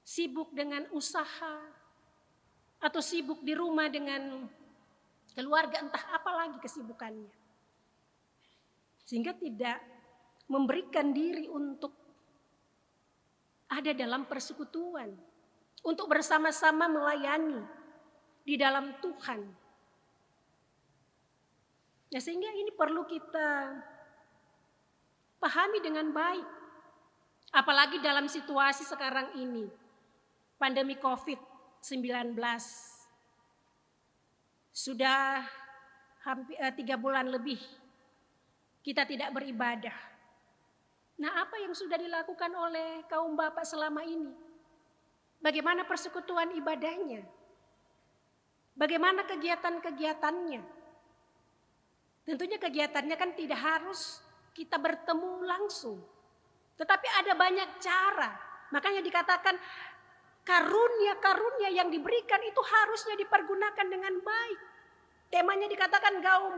sibuk dengan usaha, atau sibuk di rumah dengan keluarga, entah apa lagi kesibukannya. Sehingga tidak memberikan diri untuk ada dalam persekutuan, untuk bersama-sama melayani di dalam Tuhan. Nah, sehingga ini perlu kita pahami dengan baik. Apalagi dalam situasi sekarang ini. Pandemi COVID-19. Sudah hampir 3 bulan lebih kita tidak beribadah. Nah, apa yang sudah dilakukan oleh kaum bapak selama ini? Bagaimana persekutuan ibadahnya? Bagaimana kegiatan-kegiatannya? Tentunya kegiatannya kan tidak harus kita bertemu langsung. Tetapi ada banyak cara. Makanya dikatakan karunia-karunia yang diberikan itu harusnya dipergunakan dengan baik. Temanya dikatakan kaum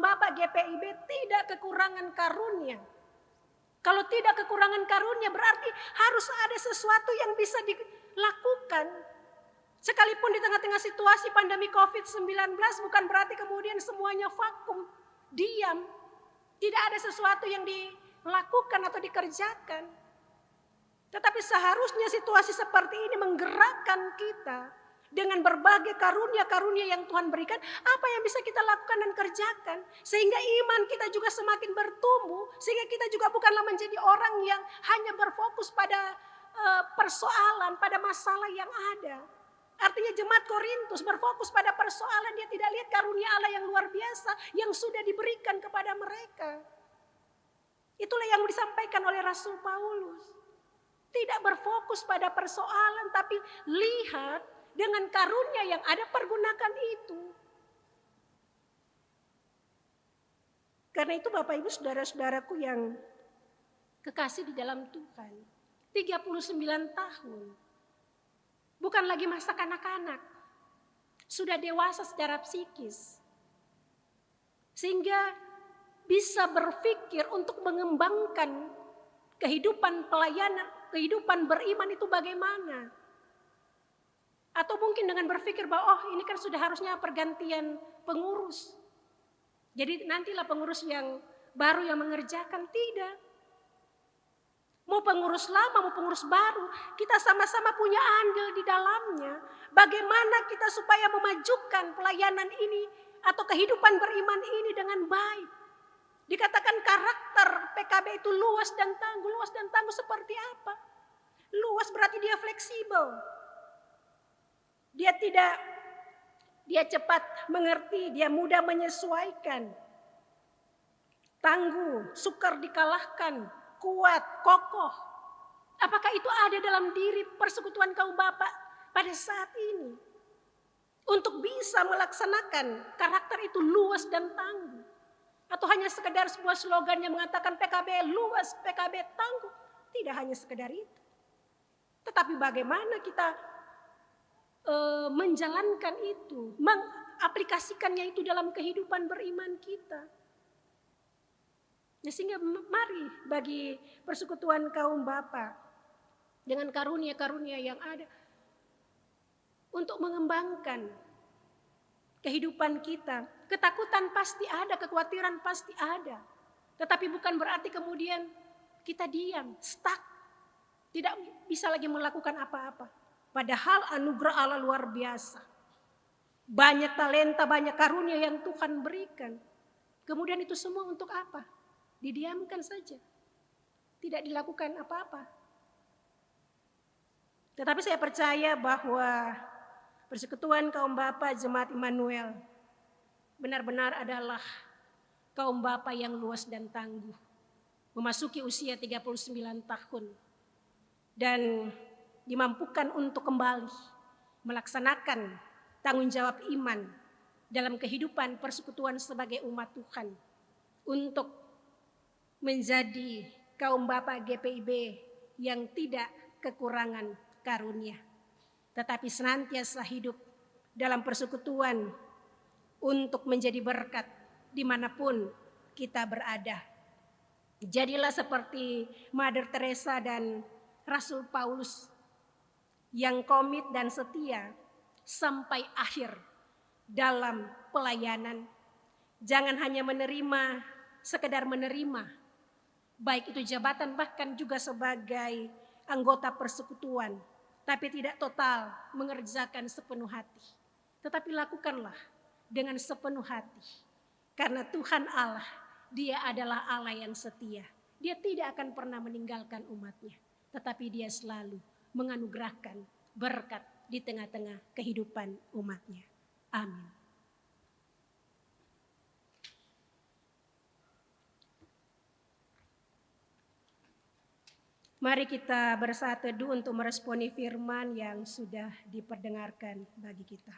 bapak GPIB tidak kekurangan karunia. Kalau tidak kekurangan karunia berarti harus ada sesuatu yang bisa dilakukan. Sekalipun di tengah-tengah situasi pandemi COVID-19 bukan berarti kemudian semuanya vakum, diam. Tidak ada sesuatu yang lakukan atau dikerjakan. Tetapi seharusnya situasi seperti ini menggerakkan kita dengan berbagai karunia-karunia yang Tuhan berikan. Apa yang bisa kita lakukan dan kerjakan. Sehingga iman kita juga semakin bertumbuh. Sehingga kita juga bukanlah menjadi orang yang hanya berfokus pada persoalan, pada masalah yang ada. Artinya jemaat Korintus berfokus pada persoalan. Dia tidak lihat karunia Allah yang luar biasa yang sudah diberikan kepada mereka. Itulah yang disampaikan oleh Rasul Paulus. Tidak berfokus pada persoalan, tapi lihat dengan karunia yang ada, pergunakan itu. Karena itu Bapak Ibu saudara-saudaraku yang kekasih di dalam Tuhan, 39 tahun. Bukan lagi masa kanak-kanak. Sudah dewasa secara psikis. Sehingga bisa berpikir untuk mengembangkan kehidupan pelayanan, kehidupan beriman itu bagaimana. Atau mungkin dengan berpikir bahwa ini kan sudah harusnya pergantian pengurus. Jadi nantilah pengurus yang baru yang mengerjakan. Tidak. Mau pengurus lama, mau pengurus baru, kita sama-sama punya andil di dalamnya. Bagaimana kita supaya memajukan pelayanan ini atau kehidupan beriman ini dengan baik. Dikatakan karakter PKB itu luas dan tangguh. Luas dan tangguh seperti apa? Luas berarti dia fleksibel. Dia cepat mengerti, dia mudah menyesuaikan. Tangguh, sukar dikalahkan, kuat, kokoh. Apakah itu ada dalam diri persekutuan kaum Bapak pada saat ini? Untuk bisa melaksanakan karakter itu luas dan tangguh. Atau hanya sekedar sebuah slogan yang mengatakan PKB luas, PKB tangguh. Tidak hanya sekedar itu. Tetapi bagaimana kita menjalankan itu, mengaplikasikannya itu dalam kehidupan beriman kita. Sehingga mari bagi persekutuan kaum Bapa dengan karunia-karunia yang ada untuk mengembangkan kehidupan kita. Ketakutan pasti ada, kekhawatiran pasti ada. Tetapi bukan berarti kemudian kita diam, stuck. Tidak bisa lagi melakukan apa-apa. Padahal anugerah Allah luar biasa. Banyak talenta, banyak karunia yang Tuhan berikan. Kemudian itu semua untuk apa? Didiamkan saja. Tidak dilakukan apa-apa. Tetapi saya percaya bahwa persekutuan kaum Bapa Jemaat Immanuel benar-benar adalah kaum Bapa yang luas dan tangguh. Memasuki usia 39 tahun. Dan dimampukan untuk kembali melaksanakan tanggung jawab iman dalam kehidupan persekutuan sebagai umat Tuhan. Untuk menjadi kaum Bapa GPIB yang tidak kekurangan karunia. Tetapi senantiasa hidup dalam persekutuan untuk menjadi berkat dimanapun kita berada. Jadilah seperti Mother Teresa dan Rasul Paulus yang komit dan setia sampai akhir dalam pelayanan. Jangan hanya menerima, sekedar menerima, baik itu jabatan bahkan juga sebagai anggota persekutuan, tapi tidak total mengerjakan sepenuh hati. Tetapi lakukanlah dengan sepenuh hati. Karena Tuhan Allah, Dia adalah Allah yang setia. Dia tidak akan pernah meninggalkan umatnya, tetapi Dia selalu menganugerahkan berkat di tengah-tengah kehidupan umatnya. Amin. Mari kita bersaat teduh untuk meresponi firman yang sudah diperdengarkan bagi kita.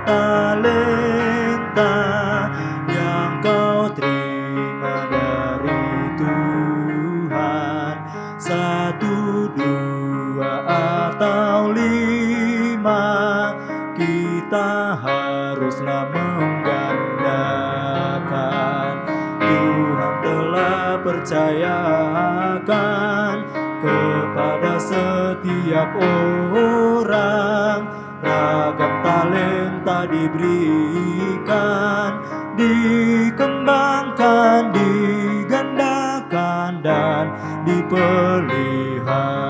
Talenta yang kau terima dari Tuhan, satu haruslah menggandakan. Tuhan telah percayakan kepada setiap orang, ragam talenta diberikan, dikembangkan, digandakan, dan dipelihara.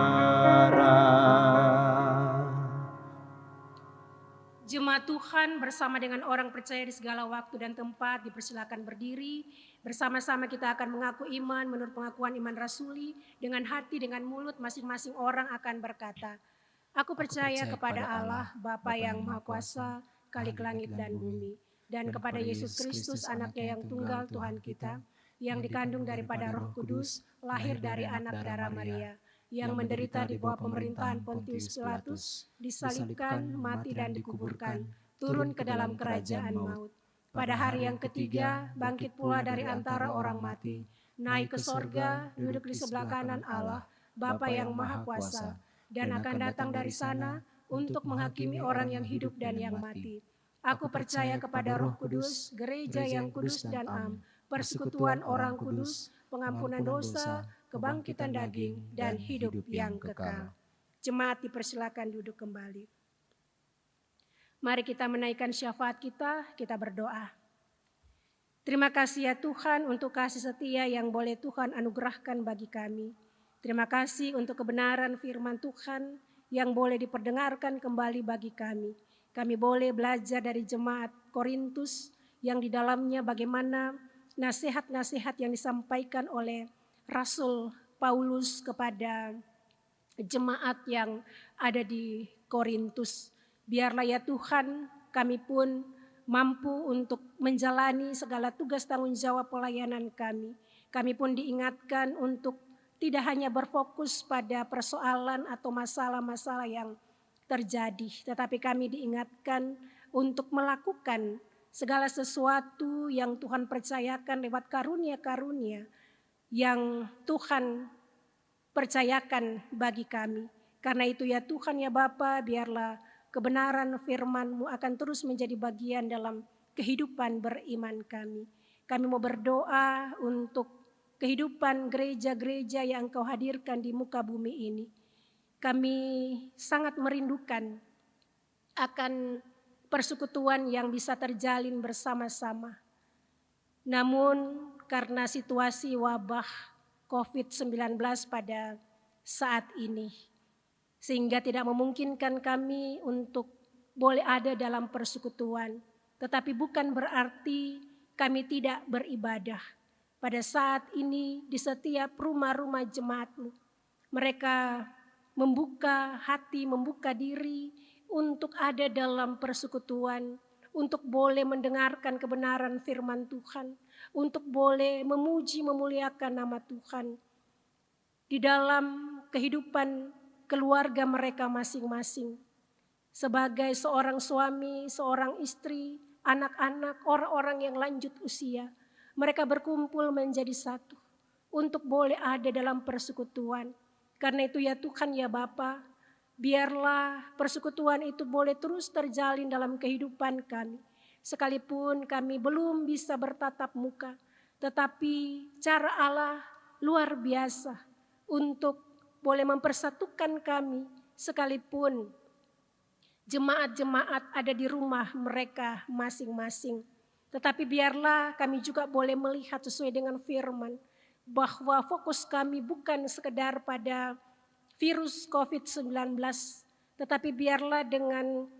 Jemaat Tuhan bersama dengan orang percaya di segala waktu dan tempat dipersilakan berdiri. Bersama-sama kita akan mengaku iman menurut pengakuan iman rasuli. Dengan hati, dengan mulut masing-masing orang akan berkata, Aku percaya kepada Allah, Bapa yang Maha Kuasa, Khalik langit dan bumi. Dan kepada Yesus Kristus, anaknya yang tunggal Tuhan kita, yang dikandung daripada Roh Kudus, lahir dari anak darah Maria, yang menderita di bawah pemerintahan Pontius Pilatus, disalibkan, mati dan dikuburkan, turun ke dalam kerajaan maut. Pada hari yang ketiga, bangkit pula dari antara orang mati, naik ke sorga, duduk di sebelah kanan Allah, Bapa yang Maha Kuasa, dan akan datang dari sana untuk menghakimi orang yang hidup dan yang mati. Aku percaya kepada Roh Kudus, gereja yang kudus dan am, persekutuan orang kudus, pengampunan dosa, kebangkitan daging, dan hidup yang kekal. Jemaat dipersilakan duduk kembali. Mari kita menaikkan syafaat kita berdoa. Terima kasih ya Tuhan untuk kasih setia yang boleh Tuhan anugerahkan bagi kami. Terima kasih untuk kebenaran firman Tuhan yang boleh diperdengarkan kembali bagi kami. Kami boleh belajar dari jemaat Korintus yang di dalamnya bagaimana nasihat-nasihat yang disampaikan oleh Rasul Paulus kepada jemaat yang ada di Korintus. Biarlah ya Tuhan, kami pun mampu untuk menjalani segala tugas tanggung jawab pelayanan kami. Kami pun diingatkan untuk tidak hanya berfokus pada persoalan atau masalah-masalah yang terjadi, tetapi kami diingatkan untuk melakukan segala sesuatu yang Tuhan percayakan lewat karunia-karunia yang Tuhan percayakan bagi kami. Karena itu ya Tuhan ya Bapa, biarlah kebenaran firman-Mu akan terus menjadi bagian dalam kehidupan beriman kami. Kami mau berdoa untuk kehidupan gereja-gereja yang Engkau hadirkan di muka bumi ini. Kami sangat merindukan akan persekutuan yang bisa terjalin bersama-sama. Namun karena situasi wabah COVID-19 pada saat ini, sehingga tidak memungkinkan kami untuk boleh ada dalam persekutuan. Tetapi bukan berarti kami tidak beribadah. Pada saat ini di setiap rumah-rumah jemaat-Mu, mereka membuka hati, membuka diri untuk ada dalam persekutuan, untuk boleh mendengarkan kebenaran firman Tuhan, untuk boleh memuji memuliakan nama Tuhan di dalam kehidupan keluarga mereka masing-masing. Sebagai seorang suami, seorang istri, anak-anak, orang-orang yang lanjut usia, mereka berkumpul menjadi satu untuk boleh ada dalam persekutuan. Karena itu ya Tuhan ya Bapa, biarlah persekutuan itu boleh terus terjalin dalam kehidupan kami. Sekalipun kami belum bisa bertatap muka, tetapi cara Allah luar biasa untuk boleh mempersatukan kami sekalipun jemaat-jemaat ada di rumah mereka masing-masing. Tetapi biarlah kami juga boleh melihat sesuai dengan firman bahwa fokus kami bukan sekedar pada virus COVID-19, tetapi biarlah dengan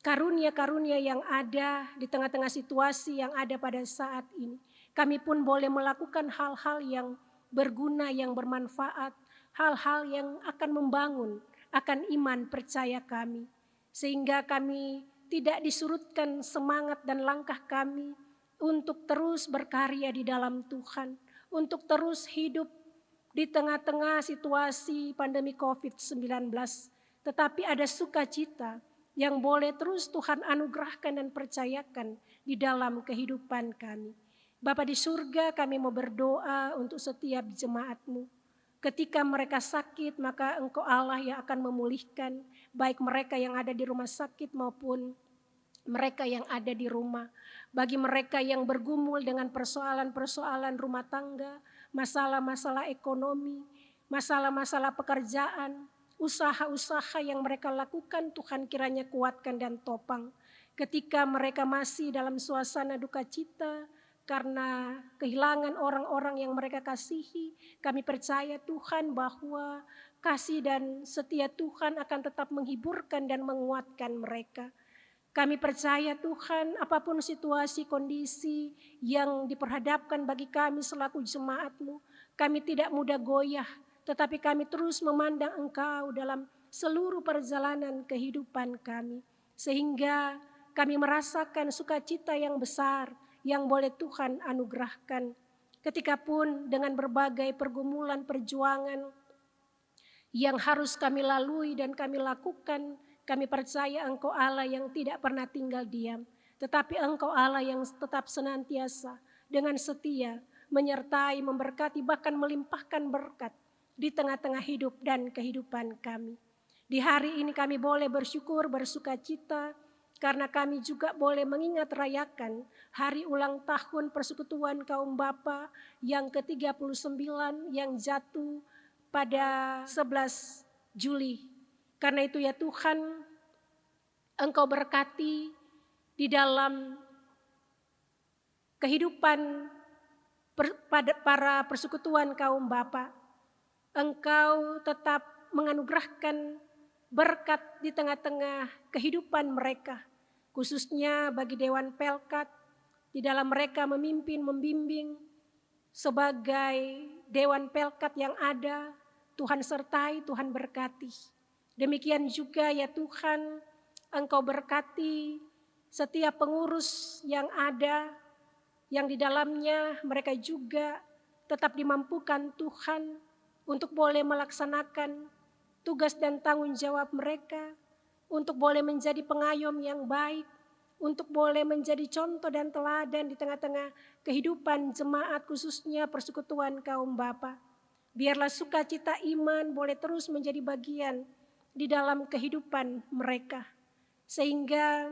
karunia-karunia yang ada di tengah-tengah situasi yang ada pada saat ini, kami pun boleh melakukan hal-hal yang berguna, yang bermanfaat, hal-hal yang akan membangun akan iman percaya kami. Sehingga kami tidak disurutkan semangat dan langkah kami untuk terus berkarya di dalam Tuhan. Untuk terus hidup di tengah-tengah situasi pandemi COVID-19. Tetapi ada sukacita yang boleh terus Tuhan anugerahkan dan percayakan di dalam kehidupan kami. Bapa di surga, kami mau berdoa untuk setiap jemaat-Mu. Ketika mereka sakit, maka Engkau Allah yang akan memulihkan, baik mereka yang ada di rumah sakit maupun mereka yang ada di rumah, bagi mereka yang bergumul dengan persoalan-persoalan rumah tangga, masalah-masalah ekonomi, masalah-masalah pekerjaan, usaha-usaha yang mereka lakukan, Tuhan kiranya kuatkan dan topang. Ketika mereka masih dalam suasana duka cita karena kehilangan orang-orang yang mereka kasihi, kami percaya Tuhan bahwa kasih dan setia Tuhan akan tetap menghiburkan dan menguatkan mereka. Kami percaya Tuhan, apapun situasi kondisi yang diperhadapkan bagi kami selaku jemaat-Mu, kami tidak mudah goyah, tetapi kami terus memandang Engkau dalam seluruh perjalanan kehidupan kami. Sehingga kami merasakan sukacita yang besar yang boleh Tuhan anugerahkan. Ketika pun dengan berbagai pergumulan perjuangan yang harus kami lalui dan kami lakukan, kami percaya Engkau Allah yang tidak pernah tinggal diam, tetapi Engkau Allah yang tetap senantiasa dengan setia menyertai, memberkati, bahkan melimpahkan berkat di tengah-tengah hidup dan kehidupan kami. Di hari ini kami boleh bersyukur, bersukacita, karena kami juga boleh mengingat rayakan hari ulang tahun Persekutuan Kaum Bapa yang ke-39 yang jatuh pada 11 Juli. Karena itu ya Tuhan, Engkau berkati di dalam kehidupan para persekutuan kaum Bapa. Engkau tetap menganugerahkan berkat di tengah-tengah kehidupan mereka. Khususnya bagi Dewan Pelkat, di dalam mereka memimpin, membimbing sebagai Dewan Pelkat yang ada, Tuhan sertai, Tuhan berkati. Demikian juga ya Tuhan, Engkau berkati setiap pengurus yang ada, yang di dalamnya mereka juga tetap dimampukan Tuhan untuk boleh melaksanakan tugas dan tanggung jawab mereka, untuk boleh menjadi pengayom yang baik, untuk boleh menjadi contoh dan teladan di tengah-tengah kehidupan jemaat khususnya Persekutuan Kaum Bapa. Biarlah sukacita iman boleh terus menjadi bagian di dalam kehidupan mereka. Sehingga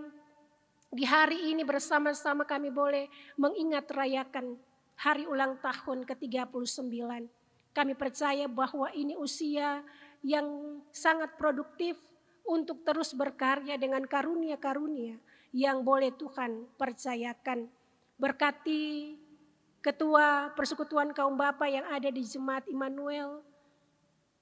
di hari ini bersama-sama kami boleh mengingat rayakan hari ulang tahun ke-39. Kami percaya bahwa ini usia yang sangat produktif untuk terus berkarya dengan karunia-karunia yang boleh Tuhan percayakan. Berkati Ketua Persekutuan Kaum Bapa yang ada di Jemaat Immanuel,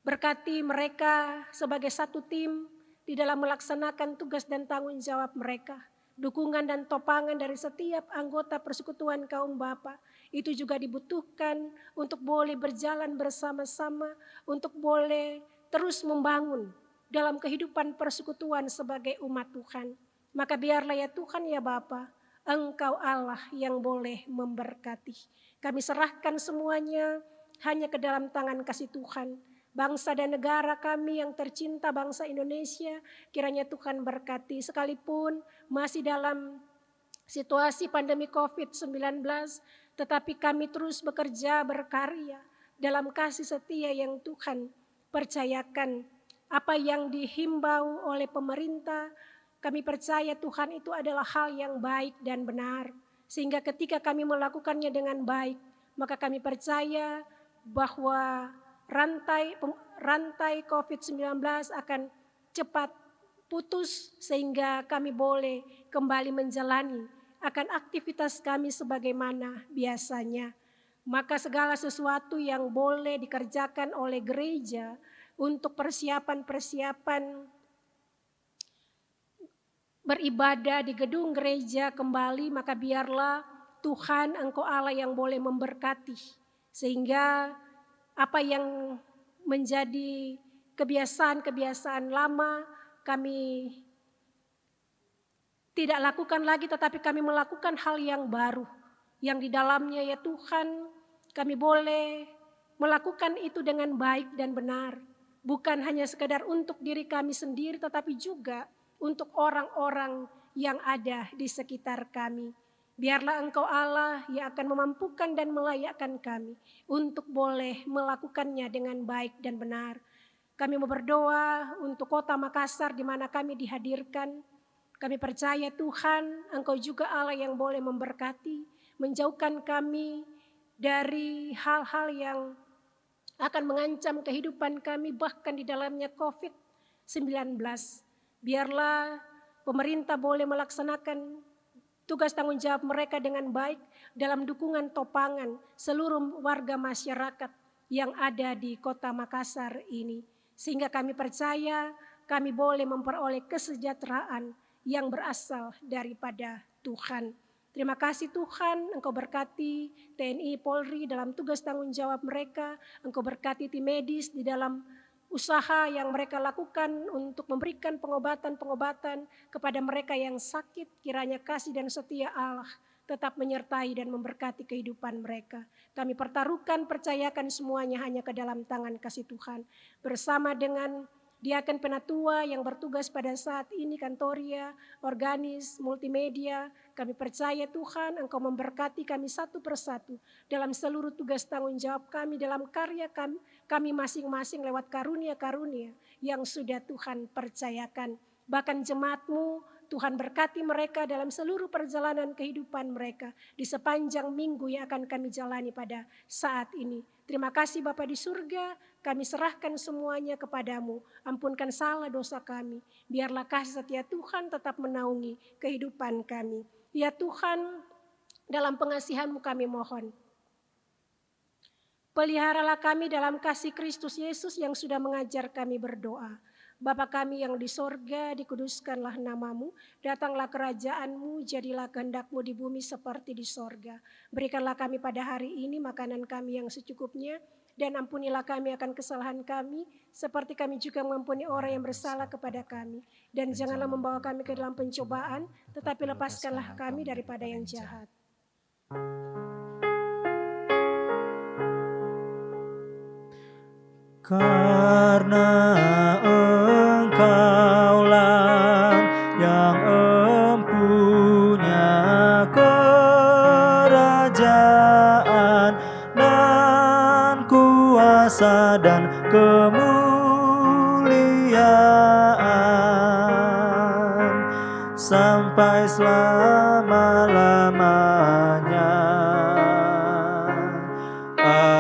berkati mereka sebagai satu tim di dalam melaksanakan tugas dan tanggung jawab mereka. Dukungan dan topangan dari setiap anggota Persekutuan Kaum Bapa itu juga dibutuhkan untuk boleh berjalan bersama-sama, untuk boleh terus membangun dalam kehidupan persekutuan sebagai umat Tuhan. Maka biarlah ya Tuhan ya Bapa, Engkau Allah yang boleh memberkati. Kami serahkan semuanya hanya ke dalam tangan kasih Tuhan. Bangsa dan negara kami yang tercinta, bangsa Indonesia, kiranya Tuhan berkati. Sekalipun masih dalam situasi pandemi COVID-19, tetapi kami terus bekerja, berkarya dalam kasih setia yang Tuhan percayakan. Apa yang dihimbau oleh pemerintah, kami percaya Tuhan itu adalah hal yang baik dan benar. Sehingga ketika kami melakukannya dengan baik, maka kami percaya bahwa rantai COVID-19 akan cepat putus sehingga kami boleh kembali menjalani akan aktivitas kami sebagaimana biasanya. Maka segala sesuatu yang boleh dikerjakan oleh gereja untuk persiapan-persiapan beribadah di gedung gereja kembali, maka biarlah Tuhan Engkau Allah yang boleh memberkati. Sehingga apa yang menjadi kebiasaan-kebiasaan lama kami tidak lakukan lagi, tetapi kami melakukan hal yang baru. Yang di dalamnya ya Tuhan, kami boleh melakukan itu dengan baik dan benar. Bukan hanya sekedar untuk diri kami sendiri, tetapi juga untuk orang-orang yang ada di sekitar kami. Biarlah Engkau Allah yang akan memampukan dan melayakkan kami untuk boleh melakukannya dengan baik dan benar. Kami mau berdoa untuk kota Makassar di mana kami dihadirkan. Kami percaya Tuhan, Engkau juga Allah yang boleh memberkati, menjauhkan kami dari hal-hal yang akan mengancam kehidupan kami, bahkan di dalamnya COVID-19. Biarlah pemerintah boleh melaksanakan tugas tanggung jawab mereka dengan baik dalam dukungan topangan seluruh warga masyarakat yang ada di kota Makassar ini. Sehingga kami percaya kami boleh memperoleh kesejahteraan yang berasal daripada Tuhan. Terima kasih Tuhan, Engkau berkati TNI Polri dalam tugas tanggung jawab mereka. Engkau berkati tim medis di dalam usaha yang mereka lakukan untuk memberikan pengobatan-pengobatan kepada mereka yang sakit. Kiranya kasih dan setia Allah tetap menyertai dan memberkati kehidupan mereka. Kami pertaruhkan, percayakan semuanya hanya ke dalam tangan kasih Tuhan. Bersama dengan Diaken Penatua yang bertugas pada saat ini, Kantoria, Organis, Multimedia, kami percaya Tuhan Engkau memberkati kami satu persatu dalam seluruh tugas tanggung jawab kami, dalam karya kami masing-masing lewat karunia-karunia yang sudah Tuhan percayakan. Bahkan jemaat-Mu, Tuhan berkati mereka dalam seluruh perjalanan kehidupan mereka di sepanjang minggu yang akan kami jalani pada saat ini. Terima kasih Bapa di surga, kami serahkan semuanya kepadamu. Ampunkan salah dosa kami. Biarlah kasih setia Tuhan tetap menaungi kehidupan kami. Ya Tuhan, dalam pengasihan-Mu kami mohon. Peliharalah kami dalam kasih Kristus Yesus yang sudah mengajar kami berdoa. Bapa kami yang di sorga, dikuduskanlah namamu, datanglah kerajaan-Mu, jadilah kehendak-Mu di bumi seperti di sorga. Berikanlah kami pada hari ini makanan kami yang secukupnya, dan ampunilah kami akan kesalahan kami, seperti kami juga mengampuni orang yang bersalah kepada kami. Dan janganlah membawa kami ke dalam pencobaan, tetapi lepaskanlah kami daripada yang jahat. Karena Engkaulah yang empunya kerajaan dan kuasa dan kemuliaan sampai selama-lamanya. Yeah.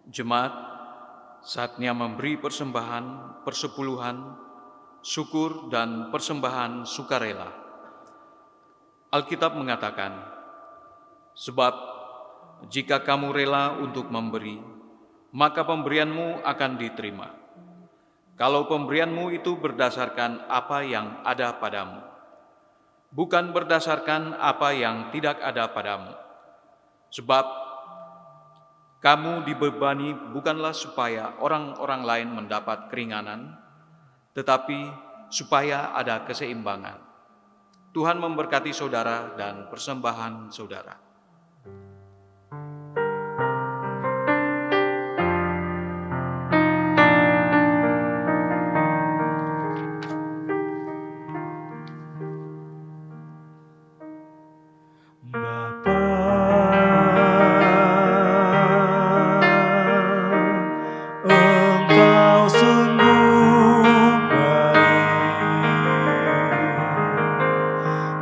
Jemaat, saatnya memberi persembahan, persepuluhan, syukur dan persembahan sukarela. Alkitab mengatakan, sebab jika kamu rela untuk memberi, maka pemberianmu akan diterima. Kalau pemberianmu itu berdasarkan apa yang ada padamu, bukan berdasarkan apa yang tidak ada padamu. Sebab kamu dibebani bukanlah supaya orang-orang lain mendapat keringanan, tetapi supaya ada keseimbangan. Tuhan memberkati saudara dan persembahan saudara. Engkau sungguh baik,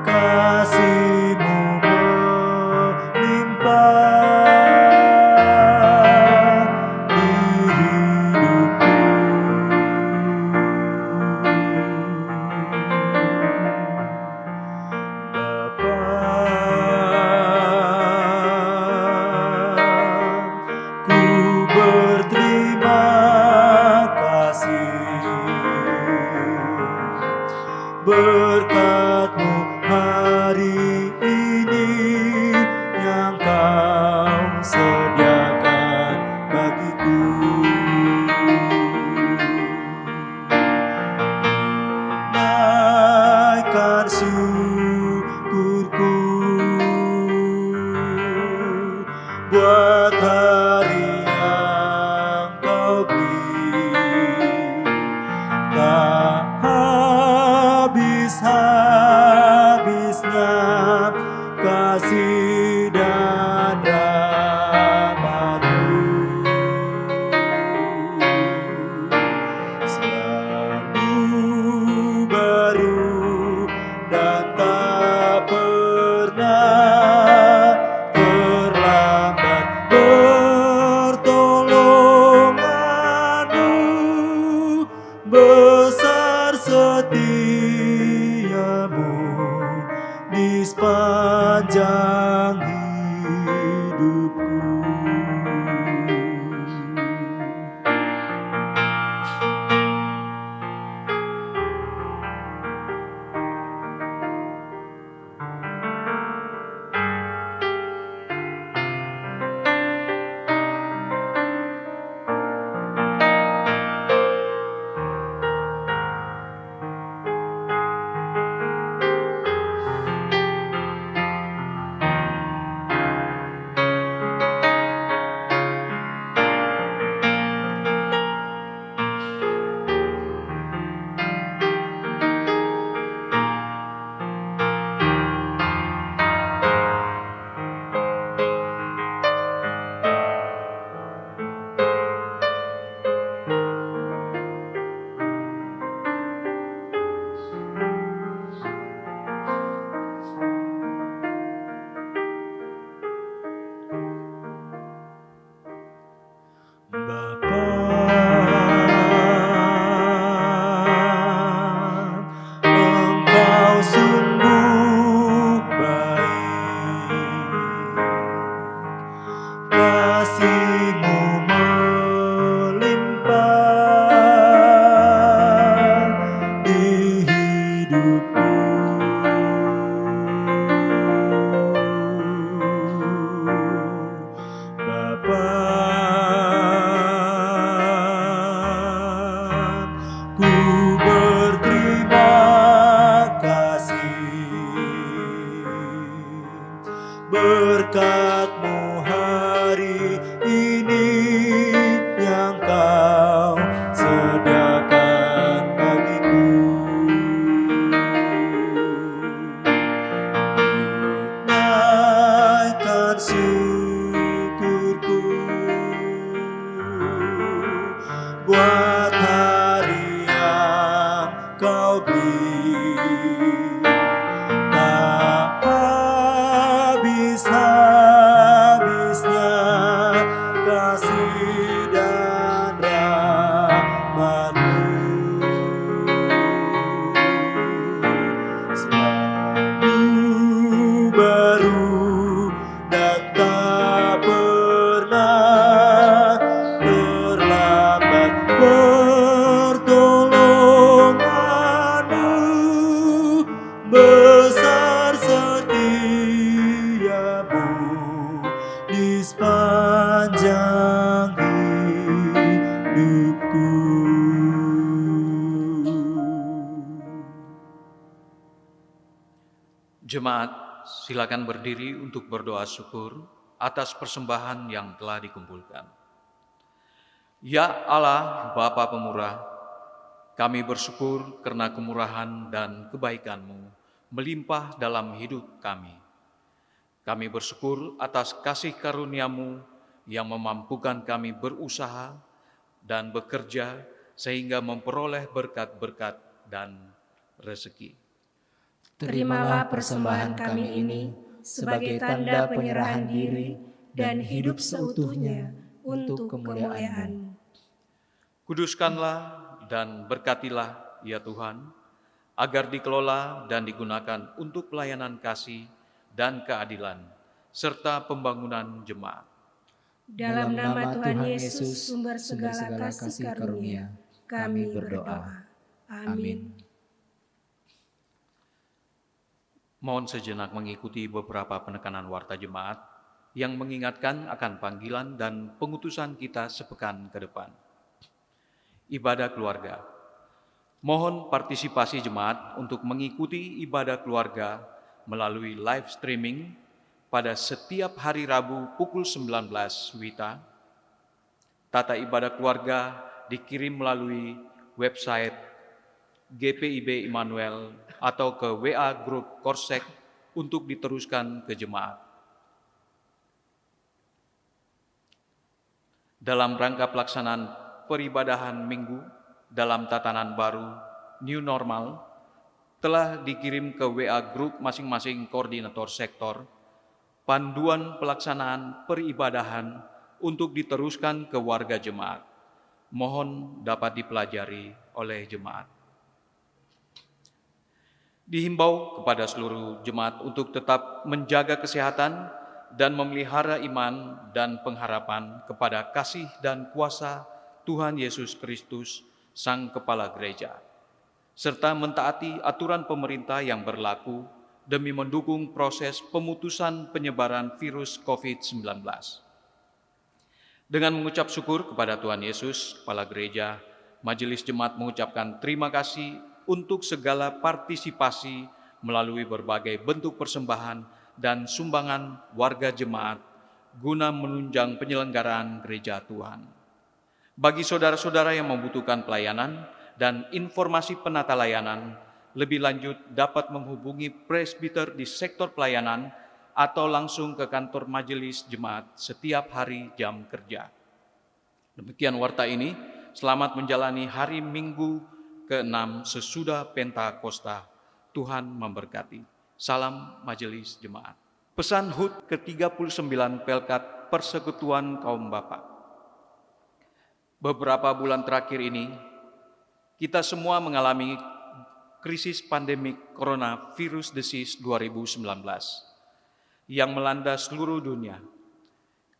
kasih-Mu melimpah di hidupku. Bapa, ku berterima kasih berkat-Mu hari ini yang Kau sediakan bagiku. Naikkan syukurku buat hari yang Kau beri, tak habis-habisnya kasih dan rahmat-Mu. Selalu baru dan tak pernah terlambat pertolongan-Mu, besar setia-Mu di sepanjang hidupku. Engkau sungguh baik, kasih-Mu melimpah di hidupku. Bapa, ku berterima kasih berkat-Mu hari ini yang Kau sediakan bagiku. Naikkan syukurku buat hari yang Kau beri, tak habis-habis Jemaat, silakan berdiri untuk berdoa syukur atas persembahan yang telah dikumpulkan. Ya Allah, Bapa Pemurah, kami bersyukur karena kemurahan dan kebaikan-Mu melimpah dalam hidup kami. Kami bersyukur atas kasih karunia-Mu yang memampukan kami berusaha dan bekerja sehingga memperoleh berkat-berkat dan rezeki. Terimalah persembahan kami ini sebagai tanda penyerahan diri dan hidup seutuhnya untuk kemuliaan-Mu. Kuduskanlah dan berkatilah, ya Tuhan, agar dikelola dan digunakan untuk pelayanan kasih dan keadilan, serta pembangunan jemaat. Dalam nama Tuhan Yesus, sumber segala kasih karunia, kami berdoa. Amin. Mohon sejenak mengikuti beberapa penekanan warta jemaat yang mengingatkan akan panggilan dan pengutusan kita sepekan ke depan. Ibadah keluarga. Mohon partisipasi jemaat untuk mengikuti ibadah keluarga melalui live streaming pada setiap hari Rabu pukul 19 WITA. Tata ibadah keluarga dikirim melalui website GPIB Immanuel atau ke WA Grup Korsek untuk diteruskan ke jemaat. Dalam rangka pelaksanaan peribadahan minggu dalam tatanan baru New Normal, telah dikirim ke WA Grup masing-masing koordinator sektor panduan pelaksanaan peribadahan untuk diteruskan ke warga jemaat. Mohon dapat dipelajari oleh jemaat. Dihimbau kepada seluruh jemaat untuk tetap menjaga kesehatan dan memelihara iman dan pengharapan kepada kasih dan kuasa Tuhan Yesus Kristus, Sang Kepala Gereja, serta mentaati aturan pemerintah yang berlaku demi mendukung proses pemutusan penyebaran virus COVID-19. Dengan mengucap syukur kepada Tuhan Yesus, Kepala Gereja, Majelis Jemaat mengucapkan terima kasih untuk segala partisipasi melalui berbagai bentuk persembahan dan sumbangan warga jemaat guna menunjang penyelenggaraan gereja Tuhan. Bagi saudara-saudara yang membutuhkan pelayanan dan informasi penata layanan, lebih lanjut dapat menghubungi presbiter di sektor pelayanan atau langsung ke kantor majelis jemaat setiap hari jam kerja. Demikian warta ini, selamat menjalani hari Minggu ke-6 sesudah Pentakosta. Tuhan memberkati. Salam Majelis Jemaat. Pesan HUT ke-39 Pelkat Persekutuan Kaum Bapa. Beberapa bulan terakhir ini, kita semua mengalami krisis pandemik coronavirus disease 2019 yang melanda seluruh dunia.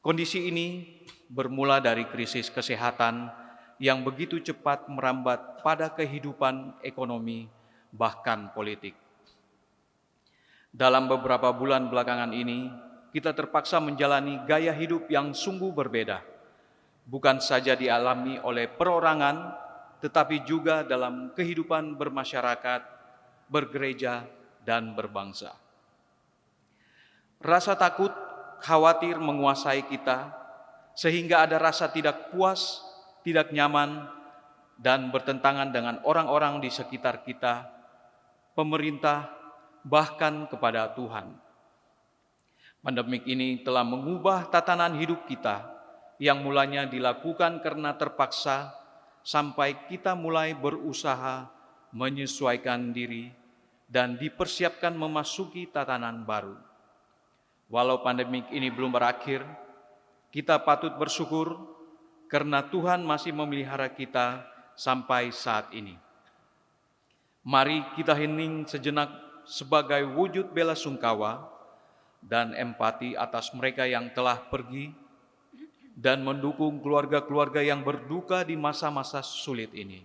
Kondisi ini bermula dari krisis kesehatan yang begitu cepat merambat pada kehidupan ekonomi, bahkan politik. Dalam beberapa bulan belakangan ini, kita terpaksa menjalani gaya hidup yang sungguh berbeda, bukan saja dialami oleh perorangan, tetapi juga dalam kehidupan bermasyarakat, bergereja, dan berbangsa. Rasa takut, khawatir menguasai kita, sehingga ada rasa tidak puas, tidak nyaman, dan bertentangan dengan orang-orang di sekitar kita, pemerintah, bahkan kepada Tuhan. Pandemik ini telah mengubah tatanan hidup kita yang mulanya dilakukan karena terpaksa sampai kita mulai berusaha menyesuaikan diri dan dipersiapkan memasuki tatanan baru. Walau pandemik ini belum berakhir, kita patut bersyukur karena Tuhan masih memelihara kita sampai saat ini. Mari kita hening sejenak sebagai wujud bela sungkawa dan empati atas mereka yang telah pergi dan mendukung keluarga-keluarga yang berduka di masa-masa sulit ini.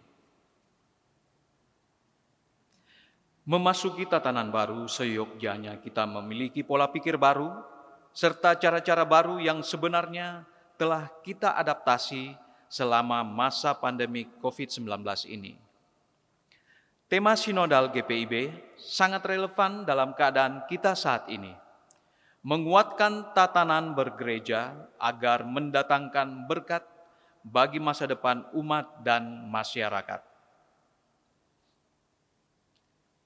Memasuki tatanan baru, seyogyanya kita memiliki pola pikir baru serta cara-cara baru yang sebenarnya telah kita adaptasi selama masa pandemi COVID-19 ini. Tema sinodal GPIB sangat relevan dalam keadaan kita saat ini. Menguatkan tatanan bergereja agar mendatangkan berkat bagi masa depan umat dan masyarakat.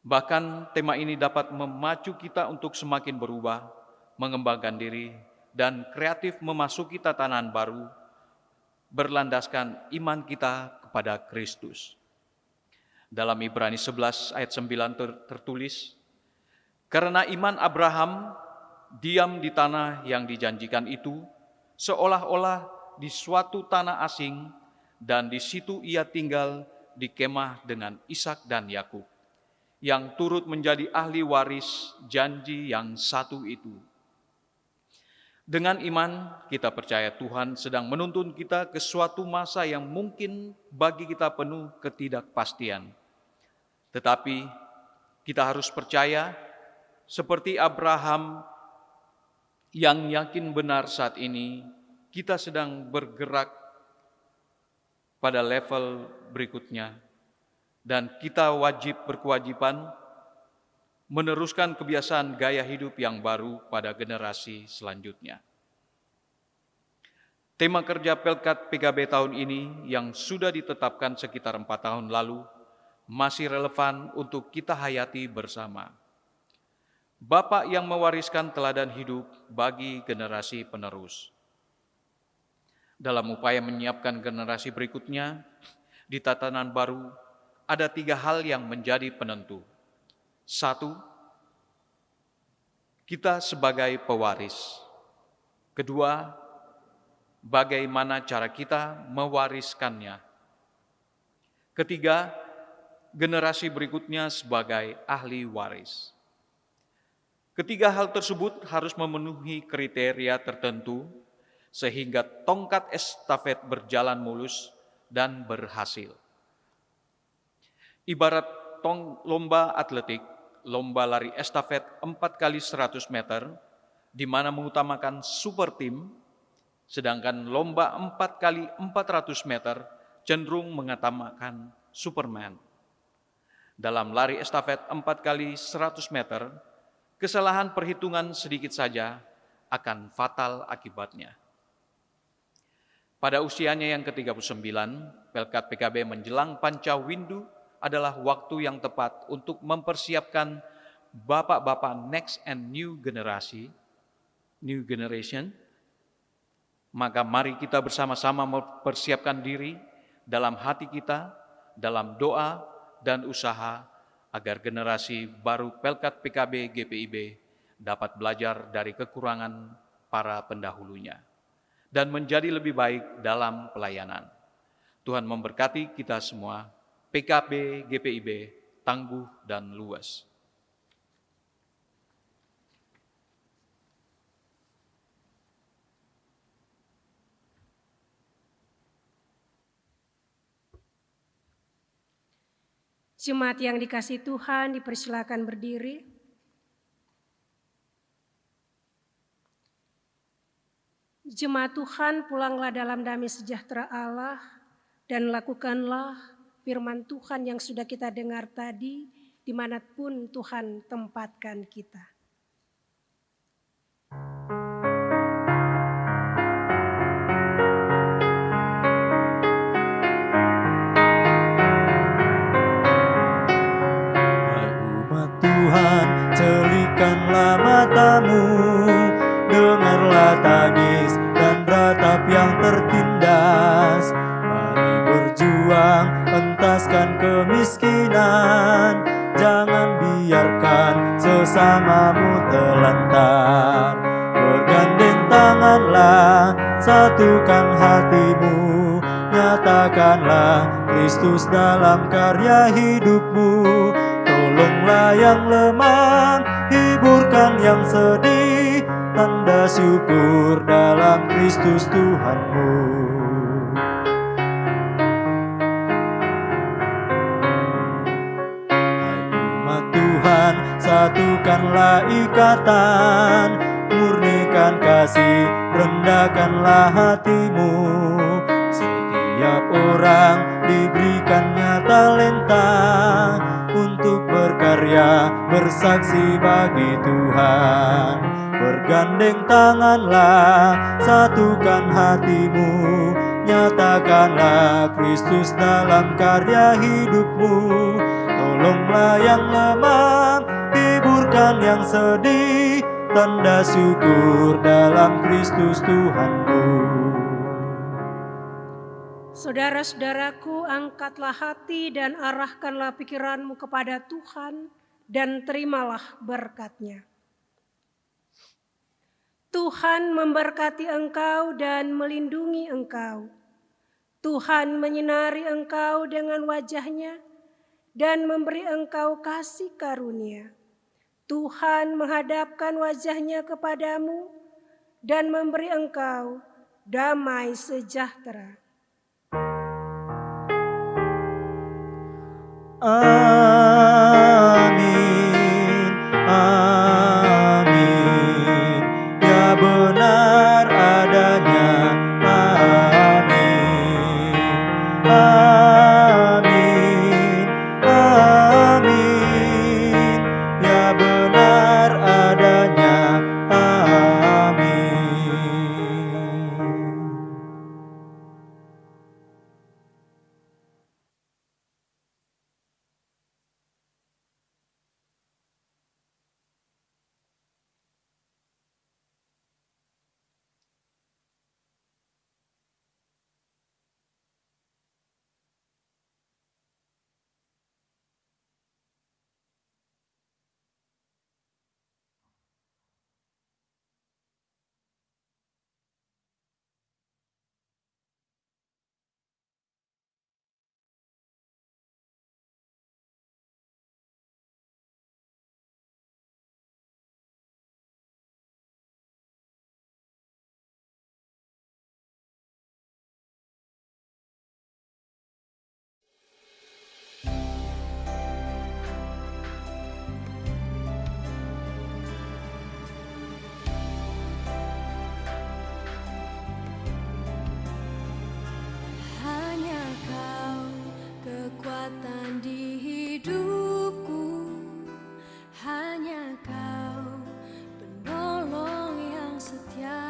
Bahkan tema ini dapat memacu kita untuk semakin berubah, mengembangkan diri, dan kreatif memasuki tatanan baru, berlandaskan iman kita kepada Kristus. Dalam Ibrani 11 ayat 9 tertulis, karena iman Abraham diam di tanah yang dijanjikan itu, seolah-olah di suatu tanah asing, dan di situ ia tinggal di kemah dengan Ishak dan Yakub, yang turut menjadi ahli waris janji yang satu itu. Dengan iman, kita percaya Tuhan sedang menuntun kita ke suatu masa yang mungkin bagi kita penuh ketidakpastian. Tetapi kita harus percaya, seperti Abraham yang yakin benar saat ini, kita sedang bergerak pada level berikutnya. Dan kita berkewajiban meneruskan kebiasaan gaya hidup yang baru pada generasi selanjutnya. Tema kerja Pelkat PKB tahun ini yang sudah ditetapkan sekitar 4 tahun lalu masih relevan untuk kita hayati bersama. Bapak yang mewariskan teladan hidup bagi generasi penerus. Dalam upaya menyiapkan generasi berikutnya di tatanan baru, ada 3 hal yang menjadi penentu. 1, kita sebagai pewaris. 2, bagaimana cara kita mewariskannya. 3, generasi berikutnya sebagai ahli waris. 3 hal tersebut harus memenuhi kriteria tertentu sehingga tongkat estafet berjalan mulus dan berhasil. Ibarat lomba atletik, lomba lari estafet 4x100 meter, di mana mengutamakan super team, sedangkan lomba 4x400 meter cenderung mengutamakan superman. Dalam lari estafet 4x100 meter, kesalahan perhitungan sedikit saja akan fatal akibatnya. Pada usianya yang ke-39, Pelkat PKB menjelang Pancawindu adalah waktu yang tepat untuk mempersiapkan bapak-bapak next and new generation. Maka mari kita bersama-sama mempersiapkan diri dalam hati kita, dalam doa dan usaha agar generasi baru Pelkat PKB GPIB dapat belajar dari kekurangan para pendahulunya dan menjadi lebih baik dalam pelayanan. Tuhan memberkati kita semua. PKB GPIB tangguh dan luas. Jemaat yang dikasihi Tuhan, dipersilakan berdiri. Jemaat Tuhan, pulanglah dalam damai sejahtera Allah dan lakukanlah firman Tuhan yang sudah kita dengar tadi, dimanapun Tuhan tempatkan kita. Hai umat Tuhan, celikanlah matamu, dengarlah tangis dan ratap yang tertindas. Mari berjuang, entaskan kemiskinan, jangan biarkan sesamamu terlantar. Bergandeng tanganlah, satukan hatimu, nyatakanlah Kristus dalam karya hidupmu. Tolonglah yang lemah, hiburkan yang sedih, tanda syukur dalam Kristus Tuhanmu. Satukanlah ikatan, murnikan kasih, rendahkanlah hatimu. Setiap orang diberikannya talenta untuk berkarya, bersaksi bagi Tuhan. Bergandeng tanganlah, satukan hatimu, nyatakanlah Kristus dalam karya hidupmu. Tolonglah yang lemah, hiburkan yang sedih, tanda syukur dalam Kristus Tuhanku. Saudara-saudaraku, angkatlah hati dan arahkanlah pikiranmu kepada Tuhan dan terimalah berkat-Nya. Tuhan memberkati engkau dan melindungi engkau. Tuhan menyinari engkau dengan wajah-Nya dan memberi engkau kasih karunia. Tuhan menghadapkan wajah-Nya kepadamu dan memberi engkau damai sejahtera. Amin, amin, ya benar adanya. Amin, amin, amin, ya benar adanya. Amin. Hanya Kau kekuatan di hidupku, hanya Kau penolong yang setia,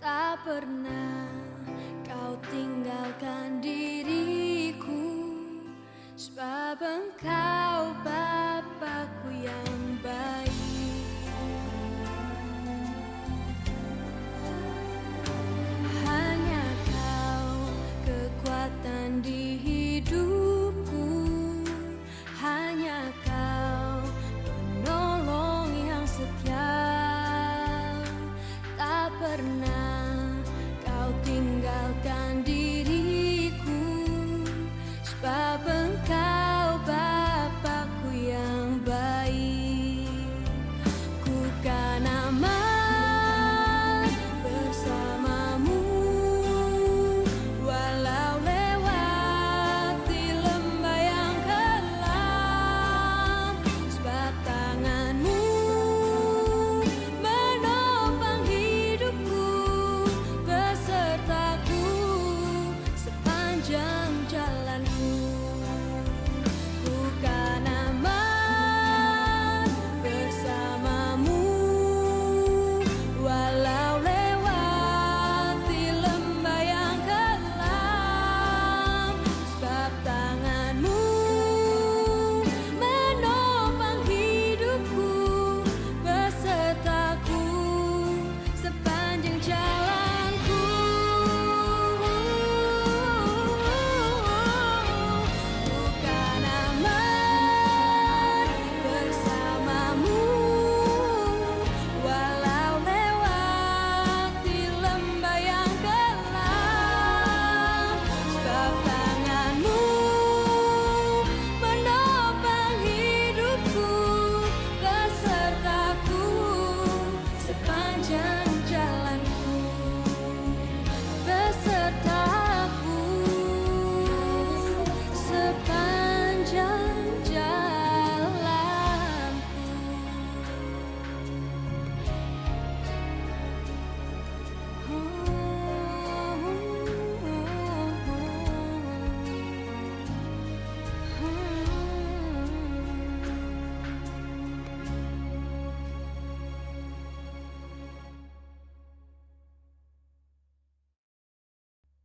tak pernah